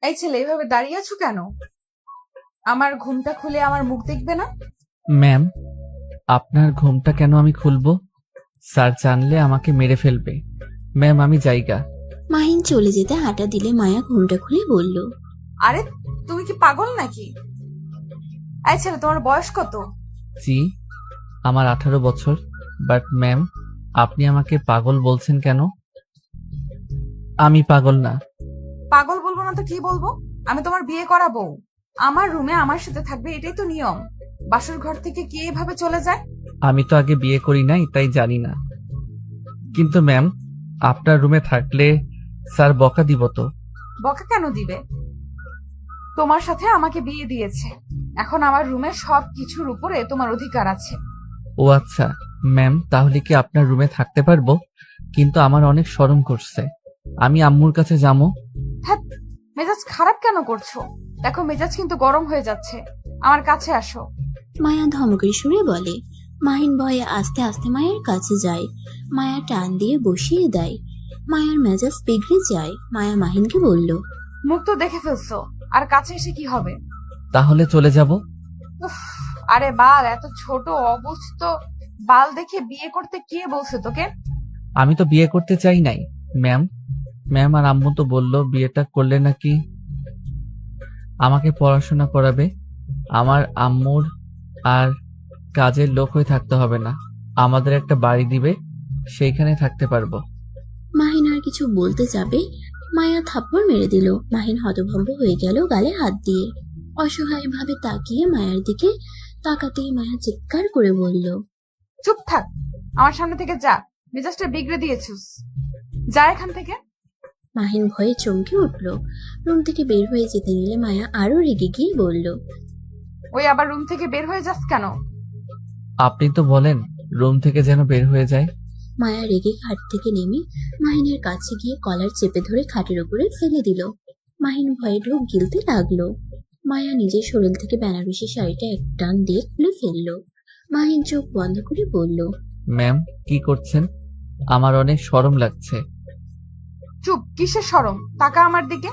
এই ছেলে, এভাবে দাঁড়িয়ে আছো কেন? আমার ঘুমটা খুলে আমার মুখ দেখবে না? ম্যাম, আপনার ঘুমটা কেন আমি খুলবো? স্যার জানলে আমাকে মেরে ফেলবে। ম্যাম, আমি যাইগা। মাহিন চলে যেতে হাঁটা দিলে মায়া ঘুমটা খুলে বলল, আরে, তুমি কি পাগল নাকি? এই ছেলে, তোমার বয়স কত? জি, আমার 18 বছর। বাট ম্যাম, আপনি আমাকে পাগল বলছেন কেন? আমি পাগল না। পাগল বলবো না তো কি বলবো? আমি তোমার বিয়ে করা বউ। আমার রুমে আমার সাথে থাকবে, এটাই তো নিয়ম। বাসর ঘর থেকে কে এভাবে চলে যায়? আমি তো আগে বিয়ে করি নাই, তাই জানি না। কিন্তু ম্যাম, আপনার রুমে থাকলে স্যার বকা দিব তো। বকা কেন দিবে? তোমার সাথে আমাকে বিয়ে দিয়েছে, এখন আমার রুমের সব কিছুর উপরে তোমার অধিকার আছে। ও আচ্ছা ম্যাম, তাহলে কি আপনার রুমে থাকতে পারবো? কিন্তু আমার অনেক শরম করছে। আমি আম্মুর কাছে যাবো। হ্যাঁ, মেজাজ খারাপ কেন করছো? দেখো, মেজাজ কিন্তু গরম হয়ে যাচ্ছে। আমার কাছে আসো। মায়া ধমকের সুরে বলে। মাহিন ভয়ে আস্তে আস্তে মায়ের কাছে যায়। মায়া টান দিয়ে বসিয়ে দেয়। মায়ার মেজাজ বিগড়ে যায়। মায়া মাহিনকে বলল, মুখ তো দেখে ফেলছো, আর কাছে এসে কি হবে? তাহলে চলে যাব। উফ, আরে বাল, এত ছোট অবস্থ বাল দেখে বিয়ে করতে কে বলছে তোকে? আমি তো বিয়ে করতে চাই নাই ম্যাম। ম্যাম, আর আম্মু তো বললো বিয়েটা করলে নাকি আমাকে পড়াশোনা করাবে। আমার আম্মুর আর কাজের লোক হয়ে থাকতে হবে না, আমাদের একটা বাড়ি দিবে, সেইখানে থাকতে পারবো। মাহিন আর কিছু বলতে যাবে, মায়া থাপ্পড় মেরে দিল। মাহিন হতভম্ব হয়ে গেল গালে হাত দিয়ে। অসহায় ভাবে তাকিয়ে মায়ের দিকে তাকাতেই মায়া চিৎকার করে বলল, চুপ থাক, আমার সামনে থেকে যা। মেজাজটা বিগড়ে দিয়েছিস, যা এখান থেকে। মাহিন ভয়ে চমকে উঠল। রুম থেকে বের হয়ে যেতে নিলে মায়া আরো রেগে গিয়ে বলল, ওই আবার রুম থেকে বের হয়ে যাস কেন? আপনি তো বলেন রুম থেকে যেন বের হয়ে যায়। মায়া রেগে খাট থেকে নেমে মাহিনের কাছে গিয়ে কলার চেপে ধরে খাটের উপরে ফেলে দিল। মাহিন ভয়ে ঢোক গিলতে লাগলো। মায়া নিজের শরীর থেকে বেনারসি শাড়িটা এক টান দিয়ে খুলে ফেললো। মাহিন চোখ বন্ধ করে বলল, ম্যাম, কি করছেন? আমার অনেক শরম লাগছে। চুপ, কিসের শরম? তাকা আমার দিকে।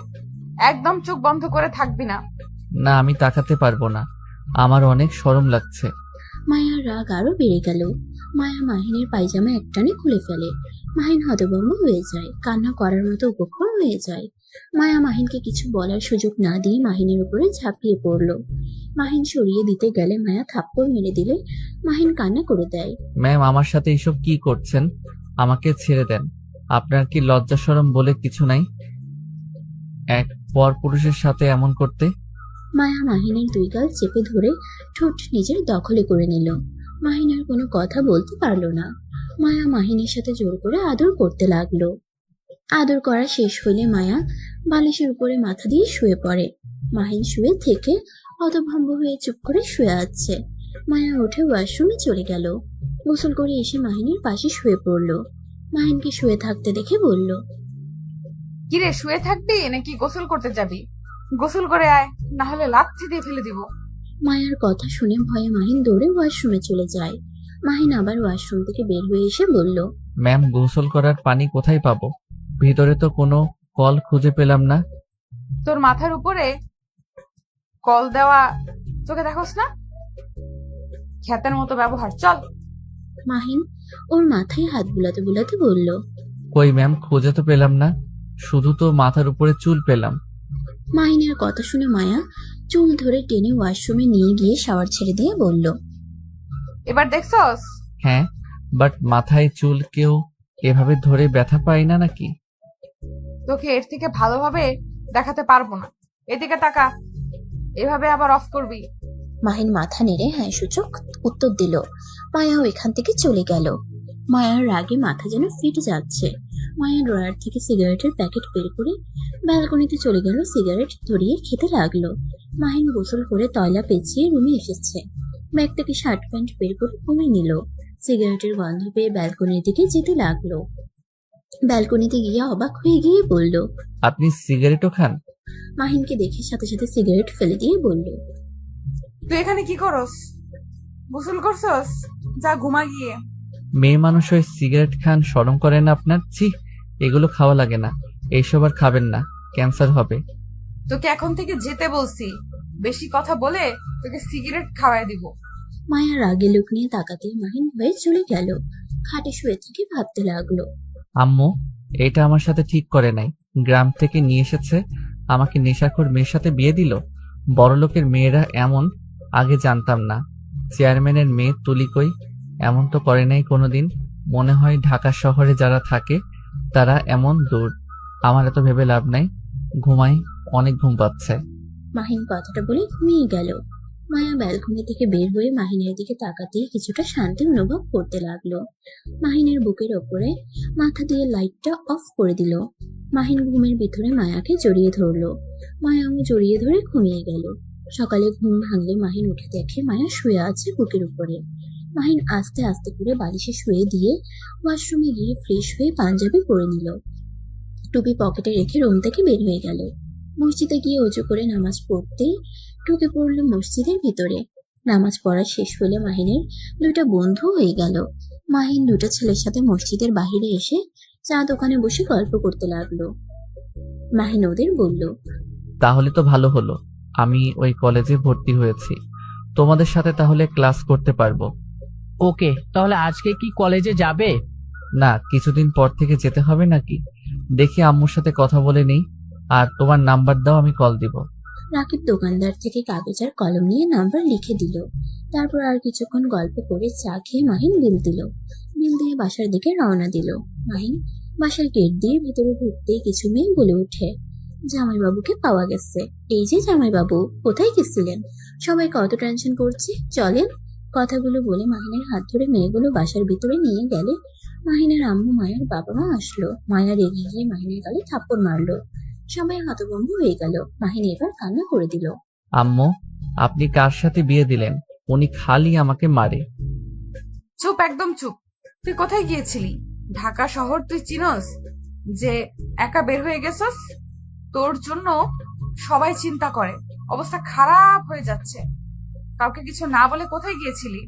একদম চোখ বন্ধ করে থাকবি না। না, আমি তাকাতে পারবো না, আমার অনেক শরম লাগছে। মায়ার রাগ আরো বেড়ে গেল। মায়া মাহিনের পায়জামা একটানে খুলে ফেলে। মাহিন হতভম্ব হয়ে যায়, কান্না করার মতো উপক্রম হয়ে যায়। মায়া মাহিনকে কিছু বলার সুযোগ না দিয়ে মাহিনের উপরে ঝাঁপিয়ে পড়ল। মাহিন সরিয়ে দিতে গেলে মায়া থাপ্পড় মেরে দিলে মাহিন কান্না করে দেয়। ম্যাম, আমার সাথে এইসব কি করছেন? আমাকে ছেড়ে দেন। আপনার কি লজ্জা শরম বলে কিছু নাই এক পরপুরুষের সাথে এমন করতে? মায়া মাহিনের দুই গাল চেপে ধরে ঠোঁট নিজের দখলে করে নিল। মাহিন আর কোনো কথা বলতে পারলো না। মায়া মাহিনের সাথে জোর করে আদর করতে লাগলো। আদর করা শেষ হলে মায়া বালিশের উপরে মাথা দিয়ে শুয়ে পড়ে। মাহিন শুয়ে থেকে হতভম্ব হয়ে চুপ করে শুয়ে আছে। মায়া উঠে ওয়াশরুমে চলে গেল। গোসল করে এসে মাহিনের পাশে শুয়ে পড়ল। মাহিনকে শুয়ে থাকতে দেখে বলল, কিরে, শুয়ে থাকবি নাকি গোসল করতে যাবি? গোসল করে আয়, না হলে লাথি দিয়ে ফেলে দিব। মায়ার কথা শুনে ভয়ে মাহিন দৌড়ে ওয়াশরুমে চলে যায়। মাহিন আবার ওয়াশরুম থেকে বের হয়ে এসে বলল, ম্যাম, গোসল করার পানি কোথায় পাবো? ভিতরে তো কোনো কল খুঁজে পেলাম না। তোর মাথার উপরে কল দেওয়া চোখে দেখোস না? খ্যাতের মতো ব্যবহার, চল। মাহিন ওর মাথায় হাত বুলাতে বুলাতে বলল, কই ম্যাম, খুঁজে তো পেলাম না, শুধু তো মাথার উপরে চুল পেলাম। মাহিনের কথা শুনে মায়া চুল ধরে টেনে ওয়াশরুমে নিয়ে গিয়ে শাওয়ার ছেড়ে দিয়ে বলল, এবার দেখছস? হ্যাঁ, বাট মাথায় চুল কেউ এভাবে ধরে ব্যথা পায় না নাকি? তোকে এর থেকে ভালোভাবে দেখাতে পারবো না। এদিকে তাকা, এভাবে আবার অফ করবি? মাহিন মাথা নেড়ে হ্যাঁ সূচক উত্তর দিল। মায়াও এখান থেকে চলে গেল। মায়ার রাগে মাথা যেন ফেটে যাচ্ছে। মায়া ড্রয়ার থেকে সিগারেটের প্যাকেট বের করে ব্যালকনিতে চলে গেল, সিগারেট ধরিয়ে খেতে লাগলো। মাহিন গোসল করে তয়লা পেঁচিয়ে রুমে এসেছে। ব্যাগ থেকে শার্ট প্যান্ট বের করে কমে নিল। সিগারেটের গন্ধ পেয়ে ব্যালকনির দিকে যেতে লাগলো। ব্যালকনিতে গিয়ে অবাক হয়ে গিয়ে বলল, আপনি সিগারেটও খান? মাহিনকে দেখে সাথে সাথে সিগারেট ফেলে দিয়ে বলল, তুই এখানে কি করস? গোসল করছস? যা ঘুমা গিয়ে। মেয়ে মানুষ হয়ে সিগারেট খান, শরম করে না আপনার? ছি, এগুলো খাওয়া লাগে না, এইসব আর খাবেন না, ক্যান্সার হবে। তোকে এখন থেকে যেতে বলছি। বেশি কথা বলে তোকে সিগারেট খাওয়াই দিব। মায়া রাগে লোক নিয়ে তাকাতেই মাহিন হয়ে চলে গেল। খাটে শুয়ে থেকে ভাবতে লাগলো। আম্মু এটা আমার সাথে ঠিক করে নাই। গ্রাম থেকে নিয়ে এসেছে, আমাকে নেশাখোর মেয়ের সাথে বিয়ে দিল। বড়লোকের মেয়েরা এমন, আগে জানতাম না। চেয়ারম্যানের মেয়ে তুলি কই এমন তো করে নাই কোনোদিন। মনে হয় ঢাকা শহরে যারা থাকে তারা এমন দূর। আমার এত ভেবে লাভ নাই, ঘুমাই, অনেক ঘুম পাচ্ছে। মাহিন কথাটা বলে ঘুমিয়ে গেল। মায়া ব্যালকনি থেকে বের হয়ে মাহিনের দিকে তাকাতেই কিছুটা শান্তি অনুভব করতে লাগলো। মাহিনের বুকের ওপরে মাথা দিয়ে লাইটটা অফ করে দিল। মাহিন ঘুমের ভিতরে মায়াকে জড়িয়ে ধরলো। মায়াও জড়িয়ে ধরে ঘুমিয়ে গেল। সকালে ঘুম ভাঙলে মাহিন উঠে দেখে মায়া শুয়ে আছে বুকের উপরে। মাহিন আস্তে আস্তে করে বালিশে শুয়ে দিয়ে ওয়াশরুমে গিয়ে ফ্রেশ হয়ে পাঞ্জাবি পরে নিল। টুপি পকেটে রেখে রুম থেকে বের হয়ে গেল। মসজিদে গিয়ে অজু করে নামাজ পড়তেই ঢুকে পড়লো মসজিদের ভিতরে। নামাজ পড়া শেষ হলে মাহিনের দুইটা বন্ধু হয়ে গেল। মাহিন দুটো ছেলের সাথে মসজিদের বাহিরে এসে চা দোকানে বসে গল্প করতে লাগলো। মাহিন ওদের বলল, তাহলে তো ভালো হলো, আমি ওই কলেজে ভর্তি হয়েছি। তোমাদের সাথে তাহলে ক্লাস করতে পারবো। ওকে, তাহলে আজকে কি কলেজে যাবে? না, কিছুদিন পর থেকে যেতে হবে নাকি? দেখি আম্মুর সাথে কথা বলে নেই। আর তোমার নাম্বার দাও, আমি কল দিব। রাকিব দোকানদার থেকে কাগজ আর কলম নিয়ে নাম্বার লিখে দিল। তারপর আর কিছুক্ষণ গল্প করে চা খেয়ে মাহিন বিল দিল। বিল দিয়ে বাসার দিকে রওনা দিল। মাহিন বাসার গেট দিয়ে ভিতরে ঢুকতেই কিছু মেয়ে বলে ওঠে, জামাইবাবুকে পাওয়া গেছে। এই যে জামাইবাবু, কোথায় গেছিলেন? সবাই কত টেনশন করছে, চলেন। কথাগুলো বলে মাহিনের হাত ধরে মেয়েগুলো বাসার ভিতরে নিয়ে গেলে মাহিনের আম্মু মায়ের বাবা মা আসলো। মায়া রেগে গিয়ে মাহিনের গালে থাপ্পড় মারলো। সবাই হতভম্ব হয়ে গেল। মাহিন এবার কান্না করে দিল। আম্মু, আপনি কার সাথে বিয়ে দিলেন? উনি খালি আমাকে মারে। চুপ, একদম চুপ। তুই কোথায় গিয়েছিলি? ঢাকা শহর তুই চিনস যে একা বের হয়ে গেছস? তোর জন্য সবাই চিন্তা করে, অবস্থা খারাপ হয়ে যাচ্ছে। কাউকে কিছু না বলে কোথায় গিয়েছিলি?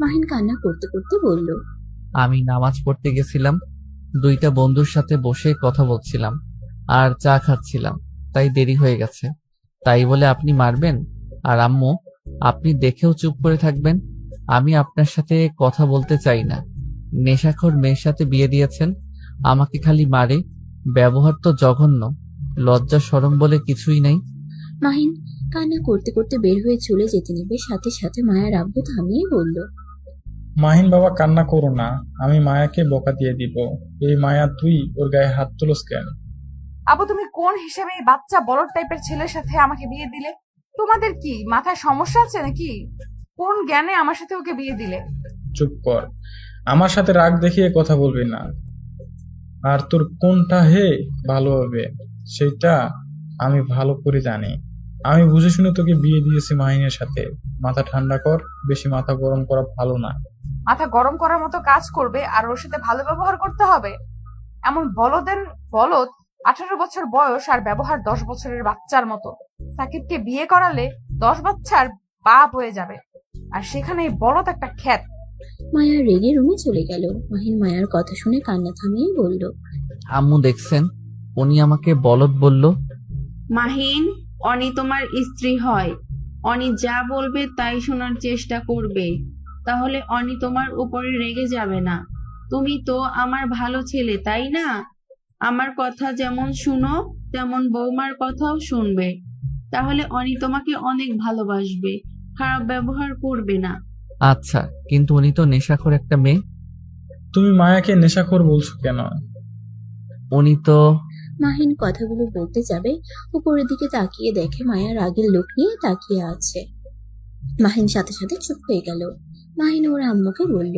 মাহিন কান্না করতে করতে বলল, আমি নামাজ পড়তে গেছিলাম, দুইটা বন্ধুর সাথে বসে কথা বলছিলাম আর চা খাচ্ছিলাম, তাই দেরি হয়ে গেছে। তাই বলে আপনি মারবেন? আর আম্মু, আপনি দেখেও চুপ করে থাকবেন? আমি আপনার সাথে কথা বলতে চাই না। নেশাখোর মেয়ের সাথে বিয়ে দিয়েছেন, আমাকে খালি মারে। ব্যবহার তো জঘন্য, লজ্জা শরম বলে কিছুই নাই। মাহিন কান্না করতে করতে বের হয়ে চলে যেতে নেবে, সাথে সাথে মায়ের আব্বু থামিয়ে বলল, মাহিন বাবা, কান্না করো না, আমি মায়াকে বকা দিয়ে দিব। এই মায়া, তুই ওর গায়ে হাত তুলস কেন? আবু, তুমি কোন হিসেবে এই বাচ্চা বলদ টাইপের ছেলের সাথে আমাকে বিয়ে দিলে? তোমাদের কি মাথায় সমস্যা আছে নাকি? কোন জ্ঞানে আমার সাথে ওকে বিয়ে দিলে? চুপ কর, আমার সাথে রাগ দেখিয়ে কথা বলবি না। আর তোর কোনটা হে ভালো হবে সেটা আমি ভালো করে জানি। আমি বুঝে শুনে তোকে বিয়ে দিয়েছি মাহিনের সাথে। মাথা ঠান্ডা কর, বেশি মাথা গরম করা ভালো না। মাথা গরম করার মতো কাজ করবে আর ওর সাথে ভালো ব্যবহার করতে হবে? এমন বলদ 18 বছর বয়স আর ব্যবহার 10 বছরের বাচ্চার মতো। সাকিবকে বিয়ে করালে 10 বাচ্চার বাপ হয়ে যাবে, আর সেখানে এই বলদ একটা খ্যাত। মায়া রেগে রুমে চলে গেল। মাহিন মায়ার কথা শুনে কান্না থামিয়ে বলল, আম্মু দেখছেন, উনি আমাকে বলদ বলল। মাহিন, অনি তোমার স্ত্রী হয়। অনি যা বলবে তাই শোনার চেষ্টা করবে, তাহলে অনি তোমার উপরে রেগে যাবে না। তুমি তো আমার ভালো ছেলে, তাই না? আমার কথা যেমন শুনো তেমন বৌমার কথাও শুনবে, তাহলে অনি তোমাকে অনেক ভালোবাসবে, খারাপ ব্যবহার করবে না। আচ্ছা, কিন্তু উনি তো নেশাখোর একটা মেয়ে। তুমি মায়াকে নেশাখোর বলছো কেন? উনি তো। মাহিন কথাগুলো বলতে যাবে, উপরের দিকে তাকিয়ে দেখে মায়া রাগের লোক নিয়ে তাকিয়ে আছে। মাহিন সাথে সাথে চুপ হয়ে গেল। মাহিন ওর আম্মুকে বলল,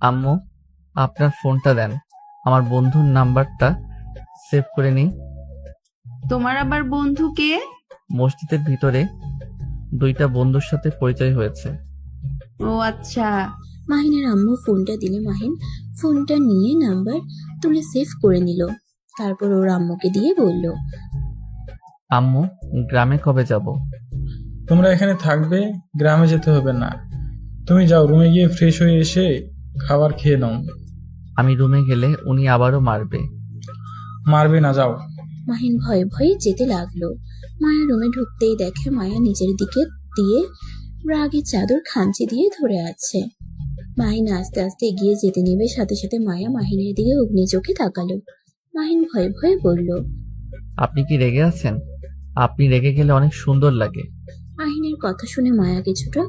আম্মু, আপনার ফোনটা দেন, আমার বন্ধুর নাম্বারটা সেভ করে নিই। তোমার আবার বন্ধু কে? মসজিদের ভিতরে দুইটা বন্ধুর সাথে পরিচয় হয়েছে। ও আচ্ছা। মাহিনের আম্মু ফোনটা দিলে মাহিন ফোনটা নিয়ে নাম্বার তুলে সেভ করে নিল। তারপর ওর আম্মুকে দিয়ে বলল, আম্মু, গ্রামে কবে যাব? তোমরা এখানে থাকবে, গ্রামে যেতে হবে না। তুমি যাও, রুমে গিয়ে ফ্রেশ হয়ে এসে খাবার খেয়ে নাও। আমি রুমে গেলে উনি আবারও মারবে। মারবে না, যাও। মাহিন ভয়ে ভয়ে যেতে লাগলো। মায়া রুমে ঢুকতেই দেখে মায়া নিজের দিকে দিয়ে রাগে চাদর খামচে দিয়ে ধরে আছে। মাহিন আস্তে আস্তে এগিয়ে যেতে নেবে, সাথে সাথে মায়া মাহিনের দিকে অগ্নি চোখে তাকালো। মাহিন ভয়ে ভয়ে বলল। আপনি কি রেগে আছেন? আপনি রেগে গেলে অনেক সুন্দর লাগে। মাহিনের কথা শুনে মায়া কিছুটা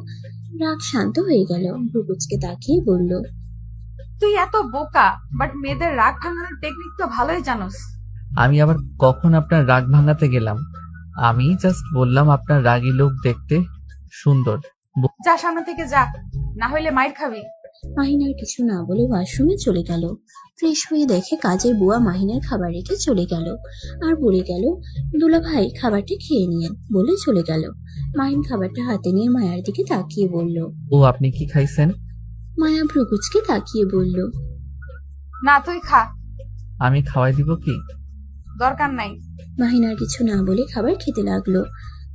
রাগ শান্ত হয়ে গেল, ভ্রুকুচকে তাকিয়ে বলল। তুই এত বোকা, বাট মেয়েদের রাগ ভাঙানোর টেকনিক তো ভালোই জানোস। আমি আবার কখন আপনার রাগ ভাঙাতে গেলাম? আমি জাস্ট বললাম আপনার রাগী লোক দেখতে সুন্দর। যা সামনে থেকে যা, না হইলে মাইর খাবি। মাহিন আর কিছু না বলে ওয়াশরুমে চলে গেল। ফ্রেশ হয়ে দেখে কাজের বুয়া মাহিনের খাবার রেখে চলে গেল আর বলে গেল, দুলা ভাই খাবারটা খেয়ে নিয়েন বলে চলে গেল। মাহিন খাবারটা হাতে নিয়ে মায়ার দিকে তাকিয়ে বলল। ও আপনি কি খাইছেন? মায়া ভ্রুকুচকে তাকিয়ে বলল। না তুই খা, আমি খাওয়াই দিব কি? দরকার নাই। মাহিন আর কিছু না বলে খাবার খেতে লাগলো।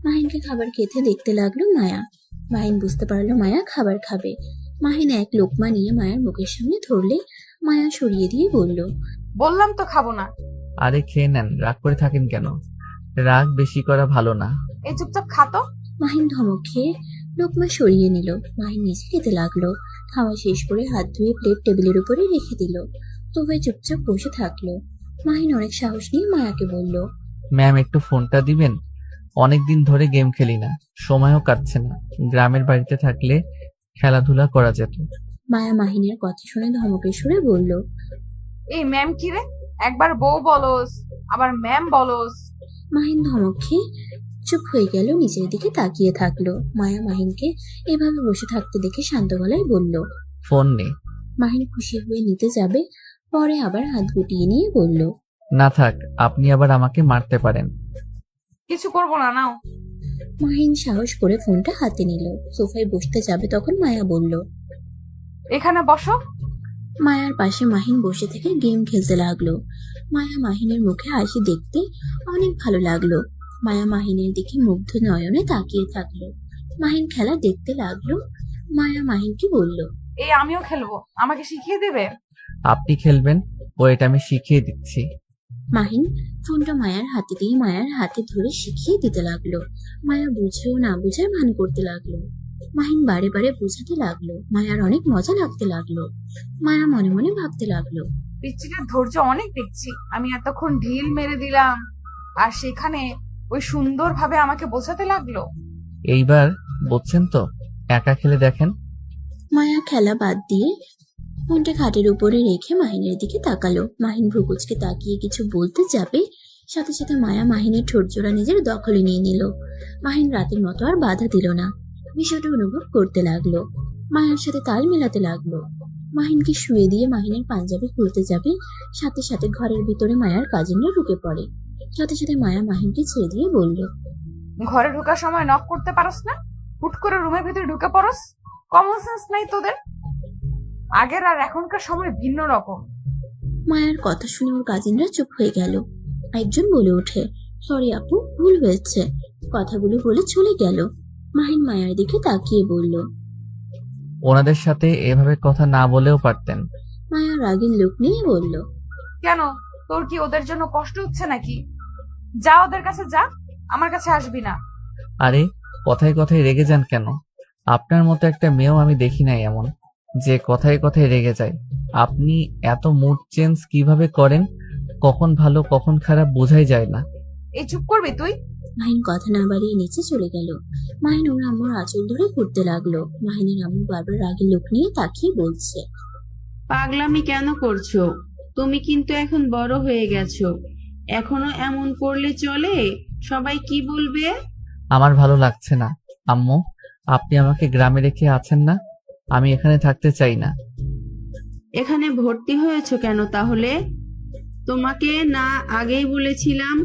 মাহিনকে খাবার খেতে দেখতে লাগলো মায়া। মাহিন বুঝতে পারলো মায়া খাবার খাবে। মাহিন এক লোকমা নিয়ে মায়ার মুখের সামনে ধরলে মায়া সরিয়ে দিয়ে বলল। বললাম তো খাবো না। আরে খেয়ে নেন, রাগ করে থাকেন কেন? রাগ বেশি করা ভালো না। এই চুপচাপ খা তো। মাহিন ধমক খেয়ে লোকমা সরিয়ে নিল। মাহিন নিচে খেতে লাগলো। খাওয়া শেষ করে হাত ধুয়ে প্লেট টেবিলের উপরে রেখে দিল। তোফায় চুপচাপ বসে থাকলো। মাহিন অনেক সাহস নিয়ে মায়াকে বলল। ম্যাম একটু ফোনটা দিবেন? অনেকদিন ধরে গেম খেলি না, সময়ও কাটছে না। গ্রামের বাড়িতে থাকলে খেলাধুলা করা যেত। মায়া মাহিনের কথা শুনে ধমকের সুরে বলল। এই ম্যাম কি রে? একবার বউ বলস, আবার ম্যাম বলস। মাহিন ধমক খেয়ে চুপ হয়ে গেল, নিচের দিকে তাকিয়ে থাকলো। মায়া মাহিনকে এভাবে বসে থাকতে দেখে শান্ত গলায় বলল। ফোন নেই। মাহিন খুশি হয়ে নিতে যাবে, পরে আবার হাত গুটিয়ে নিয়ে বলল। না থাক, আপনি আবার আমাকে মারতে পারেন। কিছু করবো না, নাও। মাহিন সাহস করে ফোনটা হাতে নিল। সোফায় বসতে যাবে তখন মায়া বলল। এখানে বসো। মায়ার পাশে মাহিন বসে থেকে গেম খেলতে লাগলো। মায়া মাহিনের মুখে হাসি দেখতে অনেক ভালো লাগলো। মায়া মাহিনের দিকে মুগ্ধ নয়নে তাকিয়ে থাকলো। মাহিন খেলা দেখতে লাগলো। মায়া মাহিনকে বলল। এই আমিও খেলবো, আমাকে শিখিয়ে দেবে? আপনি খেলবেন? ওয়েট, আমি শিখিয়ে দিচ্ছি। মাহিন ফোনটা মায়ার হাতে দিয়ে মায়ার হাতে ধরে শিখিয়ে দিতে লাগলো। মায়া বুঝেও না বুঝার ভান করতে লাগলো। মাহিন বারে বারে বুঝাতে লাগলো। মায়ার অনেক মজা লাগতে লাগলো। মায়া মনে মনে ভাবতে লাগলো। পিচ্চিটার ধৈর্য অনেক দেখছি। আমি এতক্ষণ ঢিল মেরে দিলাম, আর সেখানে ওই সুন্দর ভাবে আমাকে বোঝাতে লাগলো। এইবার বুঝছেন তো? একা খেলে দেখেন। মায়া খেলা বাদ দিয়ে ফোনটা খাটের উপরে রেখে মাহিনের দিকে তাকালো। মাহিন ভ্রুকুচকে তাকিয়ে কিছু বলতে যাবে, সাথে সাথে মায়া মাহিনের ঠোঁট জোড়া নিজের দখলে নিয়ে নিল। মাহিন রাতের মতো আর বাধা দিল না, বিষয়টা অনুভব করতে লাগলো। মায়ার সাথে তাল মেলাতে লাগলো। মাহিনকে শুয়ে দিয়ে মাহিনের পাঞ্জাবি খুলতে যাবে, সাথে সাথে ঘরের ভিতরে মায়ার কাজিনরা ঢুকে পড়ে। সাথে সাথে মায়া মাহিনকে ছেড়ে দিয়ে বলল। ঘরে ঢোকার সময় নক করতে পারস না? হুট করে রুমের ভিতরে ঢুকে পড়স? কমন সেন্স নাই তোদের? আগের আর এখনকার সময় ভিন্ন রকম। মায়ার কথা শুনে ওর কাজিনরা চুপ হয়ে গেল। একজন বলে ওঠে, সরি আপু, ভুল হয়েছে। কথাগুলো বলে চলে গেল। মাহিন মায়ার দিকে তাকিয়ে বলল। ওনাদের সাথে এভাবে কথা না বলেও পারতেন। মায়া রাগের লোক নিয়ে বলল। কেন, তোর কি ওদের জন্য কষ্ট হচ্ছে নাকি? যা ওদের কাছে যা, আমার কাছে আসবি না। আরে কথায় কথায় রেগে যান কেন? আপনার মতো একটা মেয়েও আমি দেখি নাই এমন, যে কথায় কথায় রেগে যায়। আপনি এত মুড চেঞ্জ কিভাবে করেন? কখন ভালো কখন খারাপ বোঝাই যায় না। এই চুপ করবি তুই? মাহিন কথা না বাড়িয়ে নিচে চলে গেল। মাহিন ওর আম্মুর আঁচল ধরে ঘুরতে লাগলো। মাহিনের আম্মু বারবার রাগের লোক নিয়ে তাকিয়ে বলছে। পাগলামি কেন করছো? তুমি কিন্তু এখন বড় হয়ে গেছো। এখনো এমন করলে চলে? সবাই কি বলবে? আমার ভালো লাগছে না। আম্মু, আপনি আমাকে গ্রামে রেখে আছেন না? আমি এখানে থাকতে চাই না। এখানে ভর্তি হয়েছো কেন তাহলে? তোমাকে না আগেই বলেছিলাম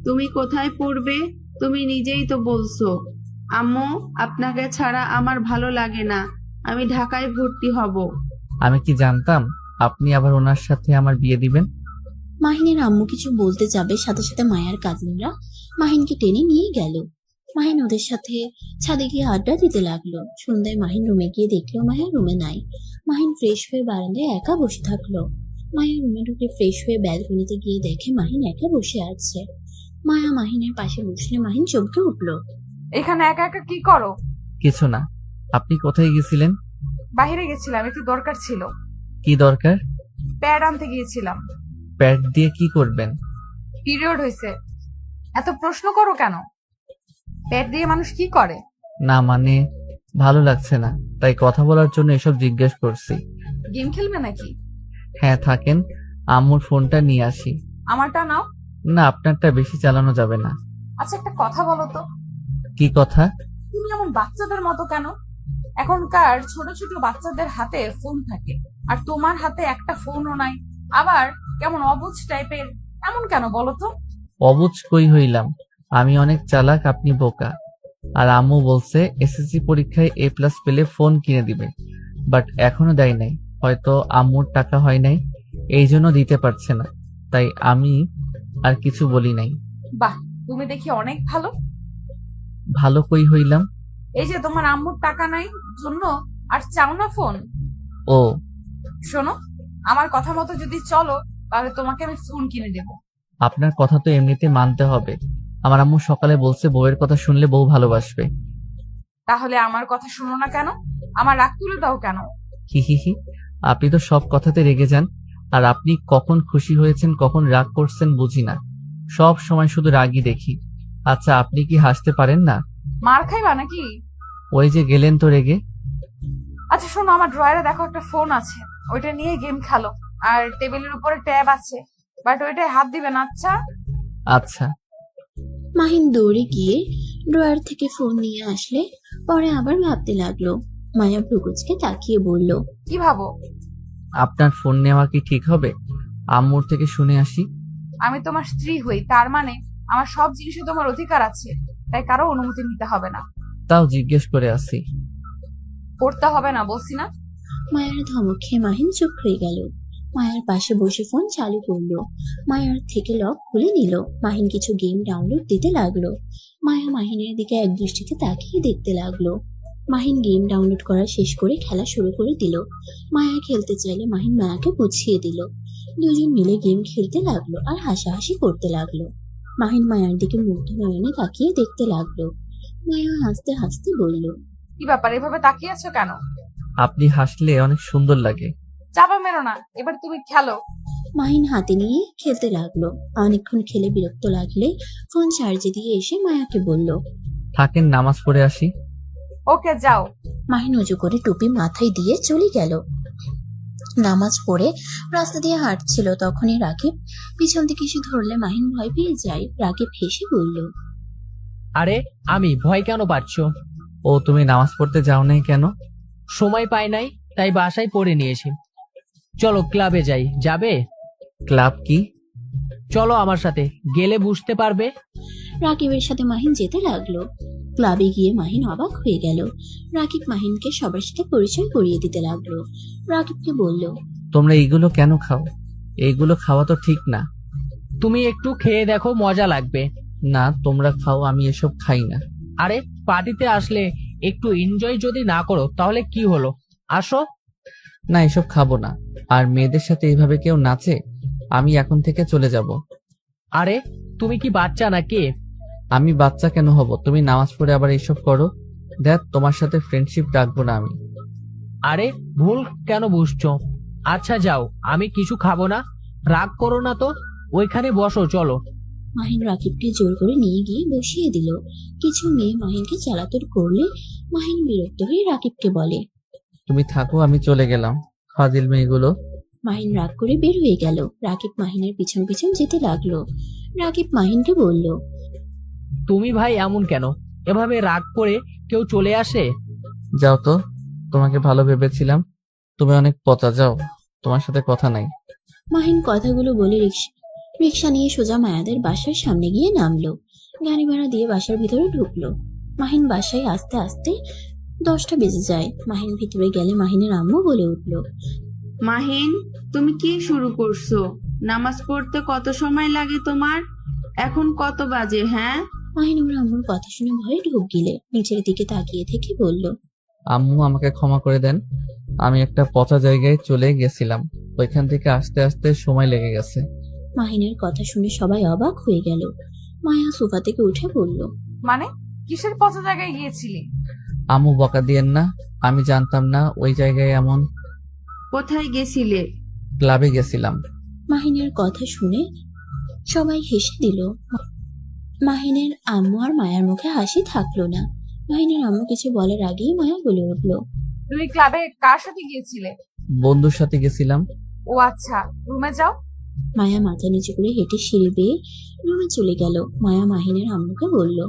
তুমি কোথায় পড়বে? তুমি নিজেই তো বলছো, আম্মু আপনাকে ছাড়া আমার ভালো লাগে না, আমি ঢাকায় ভর্তি হব। আমি কি জানতাম আপনি আবার ওনার সাথে আমার বিয়ে দিবেন? মাহিনের আম্মু কিছু বলতে যাবে, সাথে সাথে মায়ার কাজিনরা মাহিনকে টেনে নিয়ে গেল। মাহিন ওদের সাথে ছাদে গিয়ে আড্ডা দিতে লাগলো। সন্ধ্যায় মাহিন রুমে গিয়ে দেখলো মায়া রুমে নাই। মাহিন ফ্রেশ হয়ে বারান্দায় একা বসে থাকলো। মায়া রুমে ঢুকে ফ্রেশ হয়ে ব্যালকনিতে গিয়ে দেখে মাহিন একা বসে আছে। মায়া মাহিনের পাশে বসলে মাহিন চমকে উঠল। এখানে একা একা কি করো? কিছু না। আপনি কোথায় গেছিলেন? বাইরে গেছিলাম, একটু দরকার ছিল। কি দরকার? প্যাড আনতে গিয়েছিলাম। প্যাড দিয়ে কি করবেন? পিরিয়ড হয়েছে। এত প্রশ্ন করো কেন? প্যাড দিয়ে মানুষ কি করে? না মানে ভালো লাগছে না, তাই কথা বলার জন্য এসব জিজ্ঞেস করছি। গেম খেলবে নাকি? হ্যাঁ থাকেন, আম্মুর ফোনটা নিয়ে আসি। আমারটা নাও। না, আপনারটা বেশি চালানো যাবে না। আচ্ছা, একটা কথা বলো তো, কি কথা? তুমি এমন বাচ্চাদের মতো কেন? এখনকার ছোট ছোট বাচ্চাদের হাতে ফোন থাকে, আর তোমার হাতে একটা ফোনও নাই। আবার কেমন অবুঝ টাইপের, এমন কেন বলো তো? অবুঝ কই হইলাম, আমি অনেক চালাক, আপনি বোকা। আর আম্মু বলছে এসএসসি পরীক্ষায় A+ পেলে ফোন কিনে দিবে, বাট এখনো দেয় নাই। হয়তো আম্মুর টাকা হয় নাই, এই জন্য দিতে পারছে না, তাই আমি আর কিছু বলি নাই। বাহ, তুমি দেখি অনেক ভালো। ভালো কই হইলাম? এই যে তোমার আম্মুর টাকা নাই জন্য আর চাও না ফোন। ও শোনো, আমার কথা মতো যদি চলো তাহলে তোমাকে আমি ফোন কিনে দেবো। আপনার কথা তো এমনিতে মানতে হবে। আমার আম্মু সকালে বলছে বউয়ের কথা শুনলে বউ ভালোবাসবে। তাহলে আমার কথা শোনো না কেন? আমার রাগ তুলে দাও কেন? হি হি হি, আপনি তো সব কথাতে রেগে যান, আর আপনি কখন খুশি হয়েছেন কখন রাগ করছেন বুঝি না, সব সময় শুধু রাগই দেখি। আচ্ছা আপনি কি হাসতে পারেন না? মার খাইবা নাকি? ওই যে গেলেন তো রেগে। আচ্ছা শোনো, আমার ড্রয়ারে দেখো একটা ফোন আছে, ওইটা নিয়ে গেম খেলো। আর টেবিলের উপরে ট্যাব আছে, বাট ওইটায় হাত দিবে না। আচ্ছা আচ্ছা। মাহিন দৌড়ে গিয়ে ড্রয়ার থেকে ফোন নিয়ে আসলে পরে আবার ভাবতে লাগলো। মায়া ভ্রুকুচকে তাকিয়ে বলল, কি ভাবো? আপনার ফোন নেওয়া কি ঠিক হবে? আম্মুর থেকে শুনে আসি। আমি তোমার স্ত্রী হই, তার মানে আমার সব জিনিসে তোমার অধিকার আছে, তাই কারো অনুমতি নিতে হবে না। তাও জিজ্ঞেস করে আসি। করতে হবে না বলছি না? মায়ার ধমক খেয়ে মাহিন চুপ হয়ে গেল। মায়ার পাশে বসে ফোন চালু করলো। মায়ার থেকে লক খুলে নিল। মাহিন কিছু গেম ডাউনলোড দিতে লাগলো। মায়া মাহিনের দিকে এক দৃষ্টিতে তাকিয়ে দেখতে লাগলো। মাহিন গেম ডাউনলোড করা শেষ করে খেলা শুরু করে দিল। মায়া খেলতে চাইলে মাহিন মায়াকে বুঝিয়ে দিল। দুজন মিলে গেম খেলতে লাগলো আর হাসাহাসি করতে লাগলো। মাহিন মায়ার দিকে মুগ্ধ নয়নে তাকিয়ে দেখতে লাগলো। মায়া হাসতে হাসতে বলল, কি ব্যাপার, এভাবে তাকিয়ে আছো কেন? আপনি হাসলে অনেক সুন্দর লাগে। চাপা মেরো না, এবার তুমি খেলো। মাহিন হাতে নিয়ে খেলতে লাগলো। অনেকক্ষণ খেলে বিরক্ত লাগলে ফোন চার্জে দিয়ে এসে মায়াকে বলল, থাকেন, নামাজ পড়ে আসি। ওকে যাও। মাহিন উঁচু করে টুপি মাথায় দিয়ে চলে গেল। নামাজ পড়ে রাস্তা দিয়ে হাঁটছিল, তখনই রাকিব পিছন থেকে এসে ধরলে মাহিন ভয় পেয়ে যায়। রাকিব হেসে বলল, আরে আমি ভয় কেন পাচ্ছ? ও তুমি নামাজ পড়তে যাও নাই কেন? সময় পাই নাই, তাই বাসায় পড়ে নিয়েছি। চলো ক্লাবে যাই, যাবে? ক্লাব কি? চলো আমার সাথে, গেলে বুঝতে পারবে। রাকিবের সাথে মাহিন যেতে লাগলো। ক্লাবে গিয়ে মাহিন অবাক হয়ে গেল। রাকিব মাহিনকে সবার সাথে পরিচয় করিয়ে দিতে লাগলো। রাকিবকে বলল, তোমরা এইগুলো কেন খাও? এইগুলো খাওয়া তো ঠিক না। তুমি একটু খেয়ে দেখো, মজা লাগবে। না তোমরা খাও, আমি এসব খাই না। আরে পার্টিতে আসলে একটু এনজয় যদি না করো তাহলে কি হলো? আসো। না এসব খাবো না। আর মেয়েদের সাথে এইভাবে কেউ নাচে? আমি এখন থেকে চলে যাব। আরে তুমি কি বাচ্চা নাকি? আমি বাচ্চা কেন হব? তুমি নামাজ পড়ে আবার এইসব করো। দেখ তোমার সাথে ফ্রেন্ডশিপ রাখবো না আমি। আরে ভুল কেন বুঝছো? আচ্ছা যাও, আমি কিছু খাবো না। রাগ করো না তো, ওইখানে বসো, চলো। মাহিন রাকিবকে জোর করে নিয়ে গিয়ে বসিয়ে দিল। কিছু মেয়ে মাহিনকে চালাতর করলে মাহিন বিরক্ত হয়ে রাকিবকে বলে, তুমি থাকো, আমি চলে গেলাম। ফাজিল মেয়েগুলো। মাহিন রাগ করে বের হয়ে গেল। রাকিব মাহিনের পিছন পিছন যেতে লাগলো। রাকিব মাহিনকে বলল, তুমি ভাই এমন কেন? এভাবে রাগ করে কেউ চলে আসে? যাও তো, তোমাকে ভালো ভেবেছিলাম। তুমি অনেক পচা, যাও, তোমার সাথে কথা নাই। মাহিন কথাগুলো বলে রিক্সা নিয়ে সোজা মায়াদের বাসার সামনে গিয়ে নামলো। গাড়ি ভাড়া দিয়ে বাসার ভিতরে ঢুকলো। মাহিন বাসায় আস্তে আস্তে 10টা বেজে যায়। মাহিন ভিতরে গেলে মাহিনের আম্মু বলে উঠলো, মাহিন, তুমি কি শুরু করছো? নামাজ পড়তে কত সময় লাগে তোমার? এখন কত বাজে? হ্যাঁ, মাহিন ওর আম্মুর কথা শুনে ভয়ে ঢুক গিলে নিচের দিকে তাকিয়ে থেকে বলল, আম্মু আমাকে ক্ষমা করে দেন। আমি একটা পচা জায়গায় চলে গেছিলাম, ওইখান থেকে আসতে আসতে সময় লেগে গেছে। মাহিনের কথা শুনে সবাই অবাক হয়ে গেল। মায়া সোফা থেকে উঠে বলল, মানে কিসের পচা জায়গায় গিয়েছিলি? আম্মু বকা দিয়েন না, আমি জানতাম না ওই জায়গায় এমন। কোথায় গেছিলে? ক্লাবে গেছিলাম। মাহিনের কথা শুনে সবাই হেসে দিল। মাহিনের আম্মু আর মায়ার মুখে হাসি থাকলো না। মাহিনের আম্মু কিছু বলার আগেই মায়া বলে উঠল, তুমি ক্লাবে কার সাথে গিয়েছিলে? বন্ধুর সাথে গেছিলাম। ও আচ্ছা, রুমে যাও। মায়া মাথা নিচু করে হেঁটে সিঁড়ি বেয়ে রুমে চলে গেল। মায়া মাহিনের আম্মুকে বলল,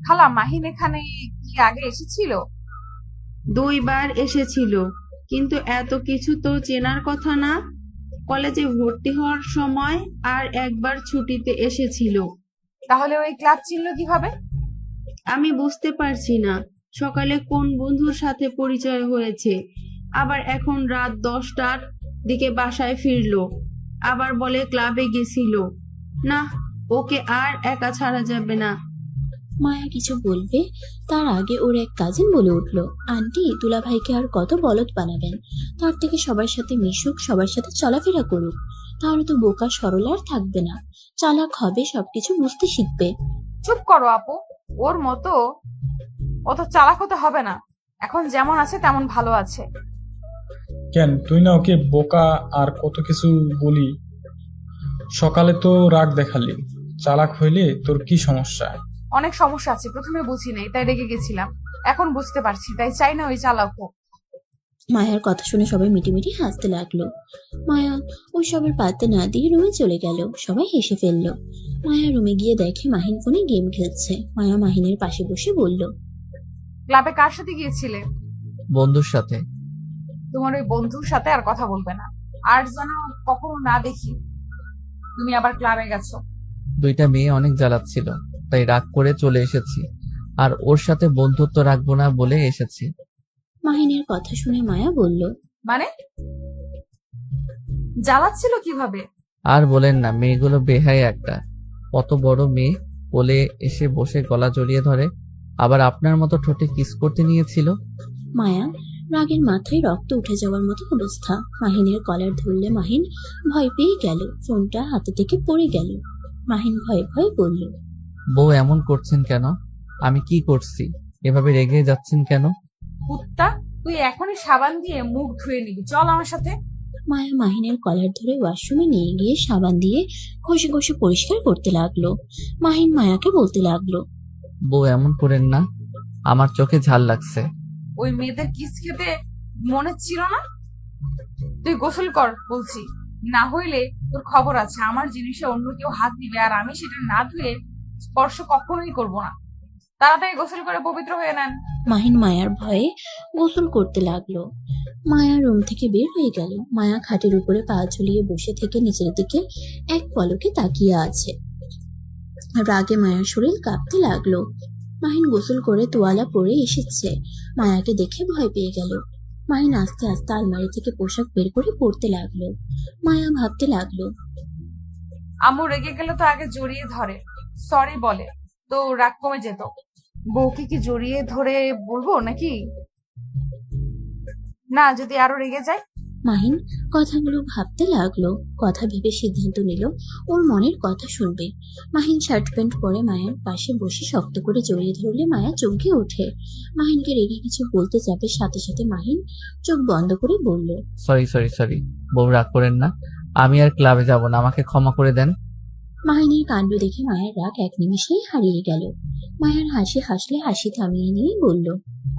খালা, মাহিন এখানে কি আগে এসেছিল? 2 বার এসেছিল, কিন্তু এত কিছু তো চেনার কথা না। কলেজে ভর্তি হওয়ার সময় আর একবার ছুটিতে এসেছিল। তাহলে ওই ক্লাব চিনল কিভাবে? আমি বুঝতে পারছি না, সকালে কোন বন্ধুর সাথে পরিচয় হয়েছে, আবার এখন রাত 10টার দিকে বাসায় ফিরলো, আবার বলে ক্লাবে গেছিল। না, ওকে আর একা ছাড়া যাবে না। মায়া কিছু বলবে তার আগে ওর এক কাজিন বলে উঠল, আন্টি দুলাভাইকে আর কত বলদ বানাবেন? তার থেকে সবার সাথে মিশুক, সবার সাথে চলাফেরা করুক, তাহলে তো বোকা সরল আর থাকবে না, চালাক হবে, সবকিছু বুঝতে শিখবে। চুপ করো আপু, ওর মতো অত চালাক হতে হবে না। এখন যেমন আছে তেমন ভালো আছে। কেন তুই না ওকে বোকা আর কত কিছু বলি? সকালে তো রাগ দেখালি, চালাক হইলে তোর কি সমস্যা? অনেক সমস্যা আছে, প্রথমে বুঝি নাই তাই রেগে গেছিলাম, এখন বুঝতে পারছি তাই চাই না ওই চালাক হোক। মায়ার কথা শুনে সবাই মিটিমিটি হাসতে লাগলো। মায়া ওই সবার পাত্তা না দিয়ে রুমে চলে গেল। সবাই হেসে ফেললো। মায়া রুমে গিয়ে দেখে মাহিন ফোনে গেম খেলছে। মায়া মাহিনের পাশে বসে বলল, ক্লাবে কার সাথে গিয়েছিলে? বন্ধুর সাথে। তোমার ওই বন্ধুর সাথে আর কথা বলবে না, আর যেন কখনো না দেখি তুমি আবার ক্লাবে গেছো। 2টা মেয়ে অনেক জ্বালাচ্ছিল, তাই রাগ করে চলে এসেছি, আর ওর সাথে বন্ধুত্ব রাখবো না বলে এসেছি। মাহিনের কথা শুনে মায়া বলল, মানে জ্বালাচ্ছিল কিভাবে? আর বলেন না, মেয়েগুলো বেহায় একটা। কত বড় মেয়ে কোলে এসে বসে গলা জড়িয়ে ধরে, আবার আপনার মতো ঠোঁটে কিস করতে নিয়েছিল। মায়া রাগের মাথায় রক্ত উঠে যাওয়ার মতো অবস্থা। মাহিনের কলার ধরলে মাহিন ভয় পেয়ে গেল, ফোনটা হাতে থেকে পড়ে গেল। মাহিন ভয়ে ভয়ে বলল, বউ এমন করছেন কেন? আমি কি করছি? এভাবে রেগে যাচ্ছেন কেন? কুত্তা, তুই এখনই সাবান দিয়ে মুখ ধুয়ে নিবি, চল আমার সাথে। মায়া মাহিনের কলার ধরে ওয়াশরুমে নিয়ে গিয়ে সাবান দিয়ে ঘষে ঘষে পরিষ্কার করতে লাগলো। মাহিন মায়াকে বলতে লাগলো, বউ এমন করেন না, আমার চোখে ঝাল লাগছে। ওই মেয়েদের কিস খেতে মনে ছিল না? তুই গোসল কর বলছি, না হইলে তোর খবর আছে। আমার জিনিসে অন্য কেউ হাত দিবে আর আমি সেটা না ধুয়ে স্পর্শ কখনোই করব না। তাড়াতাড়ি গোসল করে পবিত্র হয়ে নেন। মাহিন মায়ার ভয়ে গোসল করতে লাগলো। মায়া রুম থেকে বের হয়ে গেল। মায়া খাটের উপরে পা ঝুলিয়ে বসে থেকে নিচের দিকে এক পলকে তাকিয়ে আছে। রাগে মায়ার শরীর কাঁপতে লাগলো। মাহিন গোসল করে তোয়ালা পরে এসেছে। মায়াকে দেখে ভয় পেয়ে গেল। মাহিন আস্তে আস্তে আলমারি থেকে পোশাক বের করে পরতে লাগলো। মায়া ভাবতে লাগলো, আম্মু রেগে গেলে তো আগে জড়িয়ে ধরে, সরি বলে, তো রাগ কমে যেত। বউকে কি জড়িয়ে ধরে বলবো নাকি? না, যদি আরো রেগে যায়? মাহিন কথাগুলো ভাবতে লাগলো। কথা ভেবে সিদ্ধান্ত নিল ওর মনের কথা শুনবে। মাহিন শার্ট প্যান্ট পরে মায়ের পাশে বসে শক্ত করে জড়িয়ে ধরলে মায়া চমকে ওঠে। মাহিনকে রেগে কিছু বলতে যাবে, সাথে সাথে মাহিন চোখ বন্ধ করে বলল, সরি সরি সরি, বউ রাগ করেন না, আমি আর ক্লাবে যাব না, আমাকে ক্ষমা করে দেন। মাহিনের কাণ্ড দেখে মায়ের রাগ এক নিমিষেই হারিয়ে গেল। মায়ের হাসি হাসলে হাসি থামিয়ে নিয়ে বলল,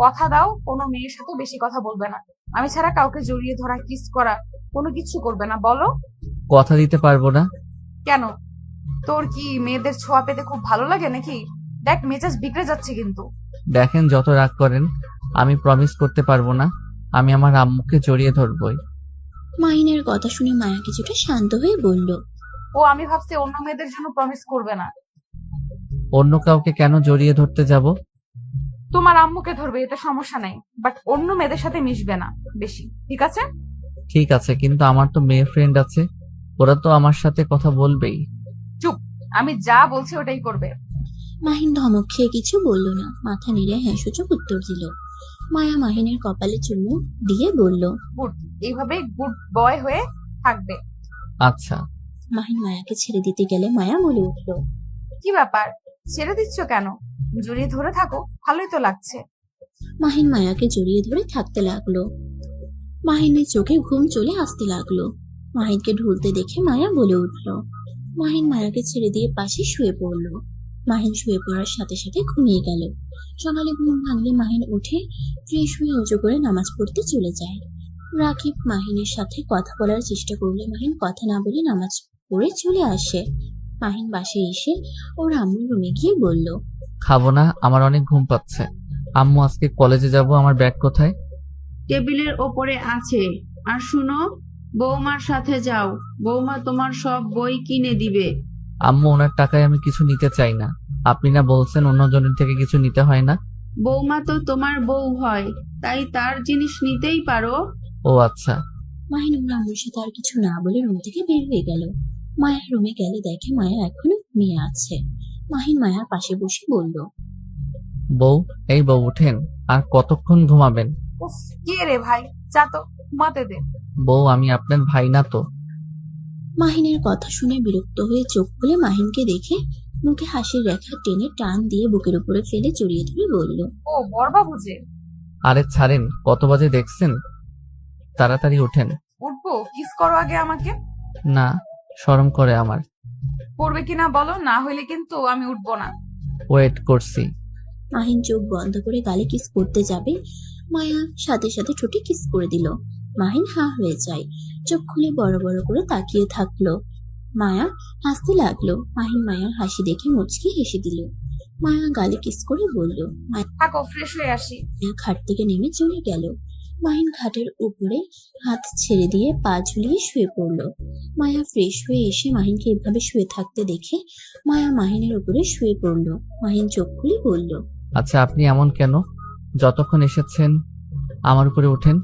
কথা দাও কোনো মেয়ের সাথে বেশি কথা বলবে না। আমি ছাড়া কাউকে জড়িয়ে ধরা, কিস করা, কোনো কিছু করবে না। বলো। কথা দিতে পারবো না। কেন? তোর কি মেয়েদের ছোঁয়া পেতে খুব ভালো লাগে নাকি? দেখ মেজাজ বিগড়ে যাচ্ছে কিন্তু। দেখেন, যত রাগ করেন, আমি প্রমিস করতে পারবো না, আমি আমার আম্মুকে জড়িয়ে ধরবই। মাহিনের কথা শুনে মায়া কিছুটা শান্ত হয়ে বলল, ও আমি ভাবছি অন্য মেয়েদের জন্য প্রমিস করবে না। অন্য কাউকে কেন জড়িয়ে ধরতে যাব? তোমার আম্মুকে ধরবে, এতে সমস্যা নাই, বাট অন্য মেয়েদের সাথে মিশবে না বেশি, ঠিক আছে? ঠিক আছে, কিন্তু আমার তো মেয়ে ফ্রেন্ড আছে, ওরা তো আমার সাথে কথা বলবেই। চুপ, আমি যা বলছি ওটাই করবে। মাহিন ধমক খেয়ে কিছু বলল না, মাথা নেড়ে হ্যাঁ সূচক উত্তর দিল। মায়া মাহিনের কপালে চুমু দিয়ে বলল, গুড, এইভাবে গুড বয় হয়ে থাকবে। আচ্ছা। মাহিন মায়াকে ছেড়ে দিতে গেলে মায়া বলে উঠল, কি ব্যাপার, ছেড়ে দিচ্ছ কেন? জড়িয়ে ধরে থাকো, ভালোই তো লাগছে। মাহিন মায়াকে জড়িয়ে ধরে থাকতে লাগলো। মাহিনের চোখে ঘুম চলে আসতে লাগলো। মাহিনকে ঢুলতে দেখে মায়া বলে উঠল। মাহিন মায়াকে ছেড়ে দিয়ে পাশে শুয়ে পড়লো। মাহিন শুয়ে পড়ার সাথে সাথে ঘুমিয়ে গেল। সকালে ঘুম ভাঙলে মাহিন উঠে ফ্রেশ হয়ে উঁচু করে নামাজ পড়তে চলে যায়। রাকিব মাহিনের সাথে কথা বলার চেষ্টা করলে মাহিন কথা না বলে নামাজ পড়ে চলে আসে। মাহিন বাসায় এসে ওর আম্মুর রুমে গিয়ে বলল, খাবো না, আমার অনেক ঘুম পাচ্ছে। আম্মু, আজকে কলেজে যাব, আমার ব্যাগ কোথায়? টেবিলের ওপরে আছে। আর শুনো, বৌমার সাথে যাও, বৌমা তোমার সব বই কিনে দিবে। আম্মু, ওনার টাকায় আমি কিছু নিতে চাই না। আপনি না বলছেন অন্যজনের থেকে কিছু নিতে হয় না? বৌমা তো তোমার বউ হয়, তাই তার জিনিস নিতেই পারো। ও আচ্ছা। মাহিন ওর আম্মুর সাথে আর কিছু না বলে রুম থেকে বের হয়ে গেল। মায়ার রুমে গেলে দেখে মায়া এখনো ঘুমিয়ে আছে। মাহিন মায়ার পাশে বসে বলল, বউ, এই বউ উঠেন, আর কতক্ষণ ঘুমাবেন? উফ, কে রে ভাই, যা তো ঘুমাতে দে। বউ, আমি আপনার ভাই না তো? মাহিনের কথা শুনে বিরক্ত হয়ে চোখ খুলে মাহিনকে দেখে মুখে হাসির রেখা টেনে টান দিয়ে বুকের উপরে ফেলে জড়িয়ে ধরে বলল, ও বড়বাবু যে। আরে ছাড়েন, কত বাজে দেখছেন? তাড়াতাড়ি ওঠেন। উঠবো, কিস করো আগে আমাকে। না, শরম করে আমার। করবে কিনা বলো, না হইলে কিন্তু আমি উঠবো না। ওয়েট করছি। মাহিন চোখ বন্ধ করে গালে কিস করতে যাবে, মায়া সাথে সাথে ঠোঁটে কিস করে দিল। মাহিন হা হয়ে যায়, চোখ খুলে বড় বড় করে তাকিয়ে থাকলো। মায়া হাসতে লাগলো। মাহিন মায়ার হাসি দেখে মুচকি হেসে দিল। মায়া গালে কিস করে বলল, থাকো, ফ্রেশ হয়ে আসি। মায়া খাট থেকে নেমে চলে গেল। মাহিন খাটের উপরে হাত ছেড়ে দিয়ে পা ঝুলিয়ে শুয়ে পড়ল। মায়া ফ্রেশ হয়ে এসে মাহিনকে এভাবে শুয়ে থাকতে দেখে মায়া মাহিনের উপরে শুয়ে পড়ল। মাহিন চোখ খুলে বলল, আচ্ছা, আপনি এমন কেন? যতক্ষণ এসেছেন আমার উপরে ওঠেন,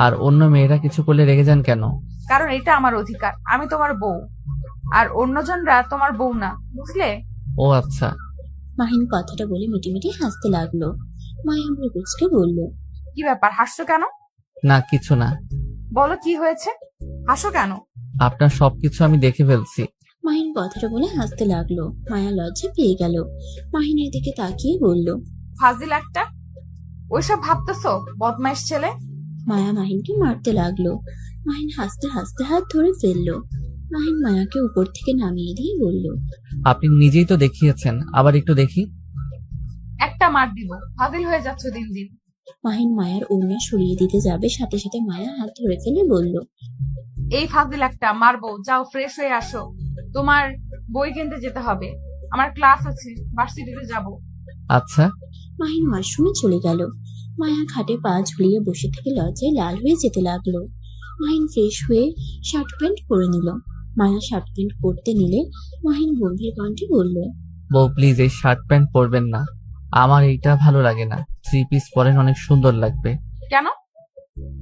আর অন্য মেয়েরা কিছু করলে রেগে যান কেন? কারণ এটা আমার অধিকার, আমি তোমার বউ, আর অন্যজনরা তোমার বউ না, বুঝলে? ও আচ্ছা। মাহিন কথাটা বলে মিটিমিটি হাসতে লাগলো। মায়া ব্রুকুচকে বলল, কি ব্যাপার, হাসছো কেন? না, কিছু না। বলো কি হয়েছে, হাসো কেন? আপনার সবকিছু আমি দেখে ফেলছি। মাহিন কথাটা বলে হাসতে লাগলো। মায়া লজ্জা পেয়ে গেল। মাহিনের দিকে তাকিয়ে বলল, ফাজিল একটা, ওইসব ভাবতেছো, বদমাইশ ছেলে। মায়া মাহিনকে মারতে লাগলো। মাহিন হাসতে হাসতে হাত ধরে ফেললো। মাহিন মায়াকে উপর থেকে নামিয়ে দিয়ে বলল, আপনি নিজেই তো দেখিয়েছেন, আবার একটু দেখি। একটা মার দিব, ফাজিল হয়ে যাচ্ছ দিন দিন। মাহিন মায়ার ওড়না সরিয়ে দিতে যাবে, সাথে সাথে মায়া হাত ধরে ফেলে বলল, এই ফাজিল একটা, মারবো, যাও ফ্রেশ হয়ে আসো, তোমার বই কিনতে যেতে হবে, আমার ক্লাস আছে, ভার্সিটিতে যাব। আচ্ছা। মাহিন ওয়াশরুমে চলে গেল। মায়া খাটে পা ঝুলিয়ে বসে থেকে লজ্জায় লাল হয়ে যেতে লাগলো। মাহিন ফ্রেশ হয়ে শার্ট প্যান্ট পরে নিল। মায়া শার্ট প্যান্ট পরতে নিলে মাহিন গম্ভীর কণ্ঠে বলল, বউ, প্লিজ এই শার্ট প্যান্ট পরবেন না, আমার এইটা ভালো লাগে না। 3 পিস পরেন, অনেক সুন্দর লাগবে। কেন,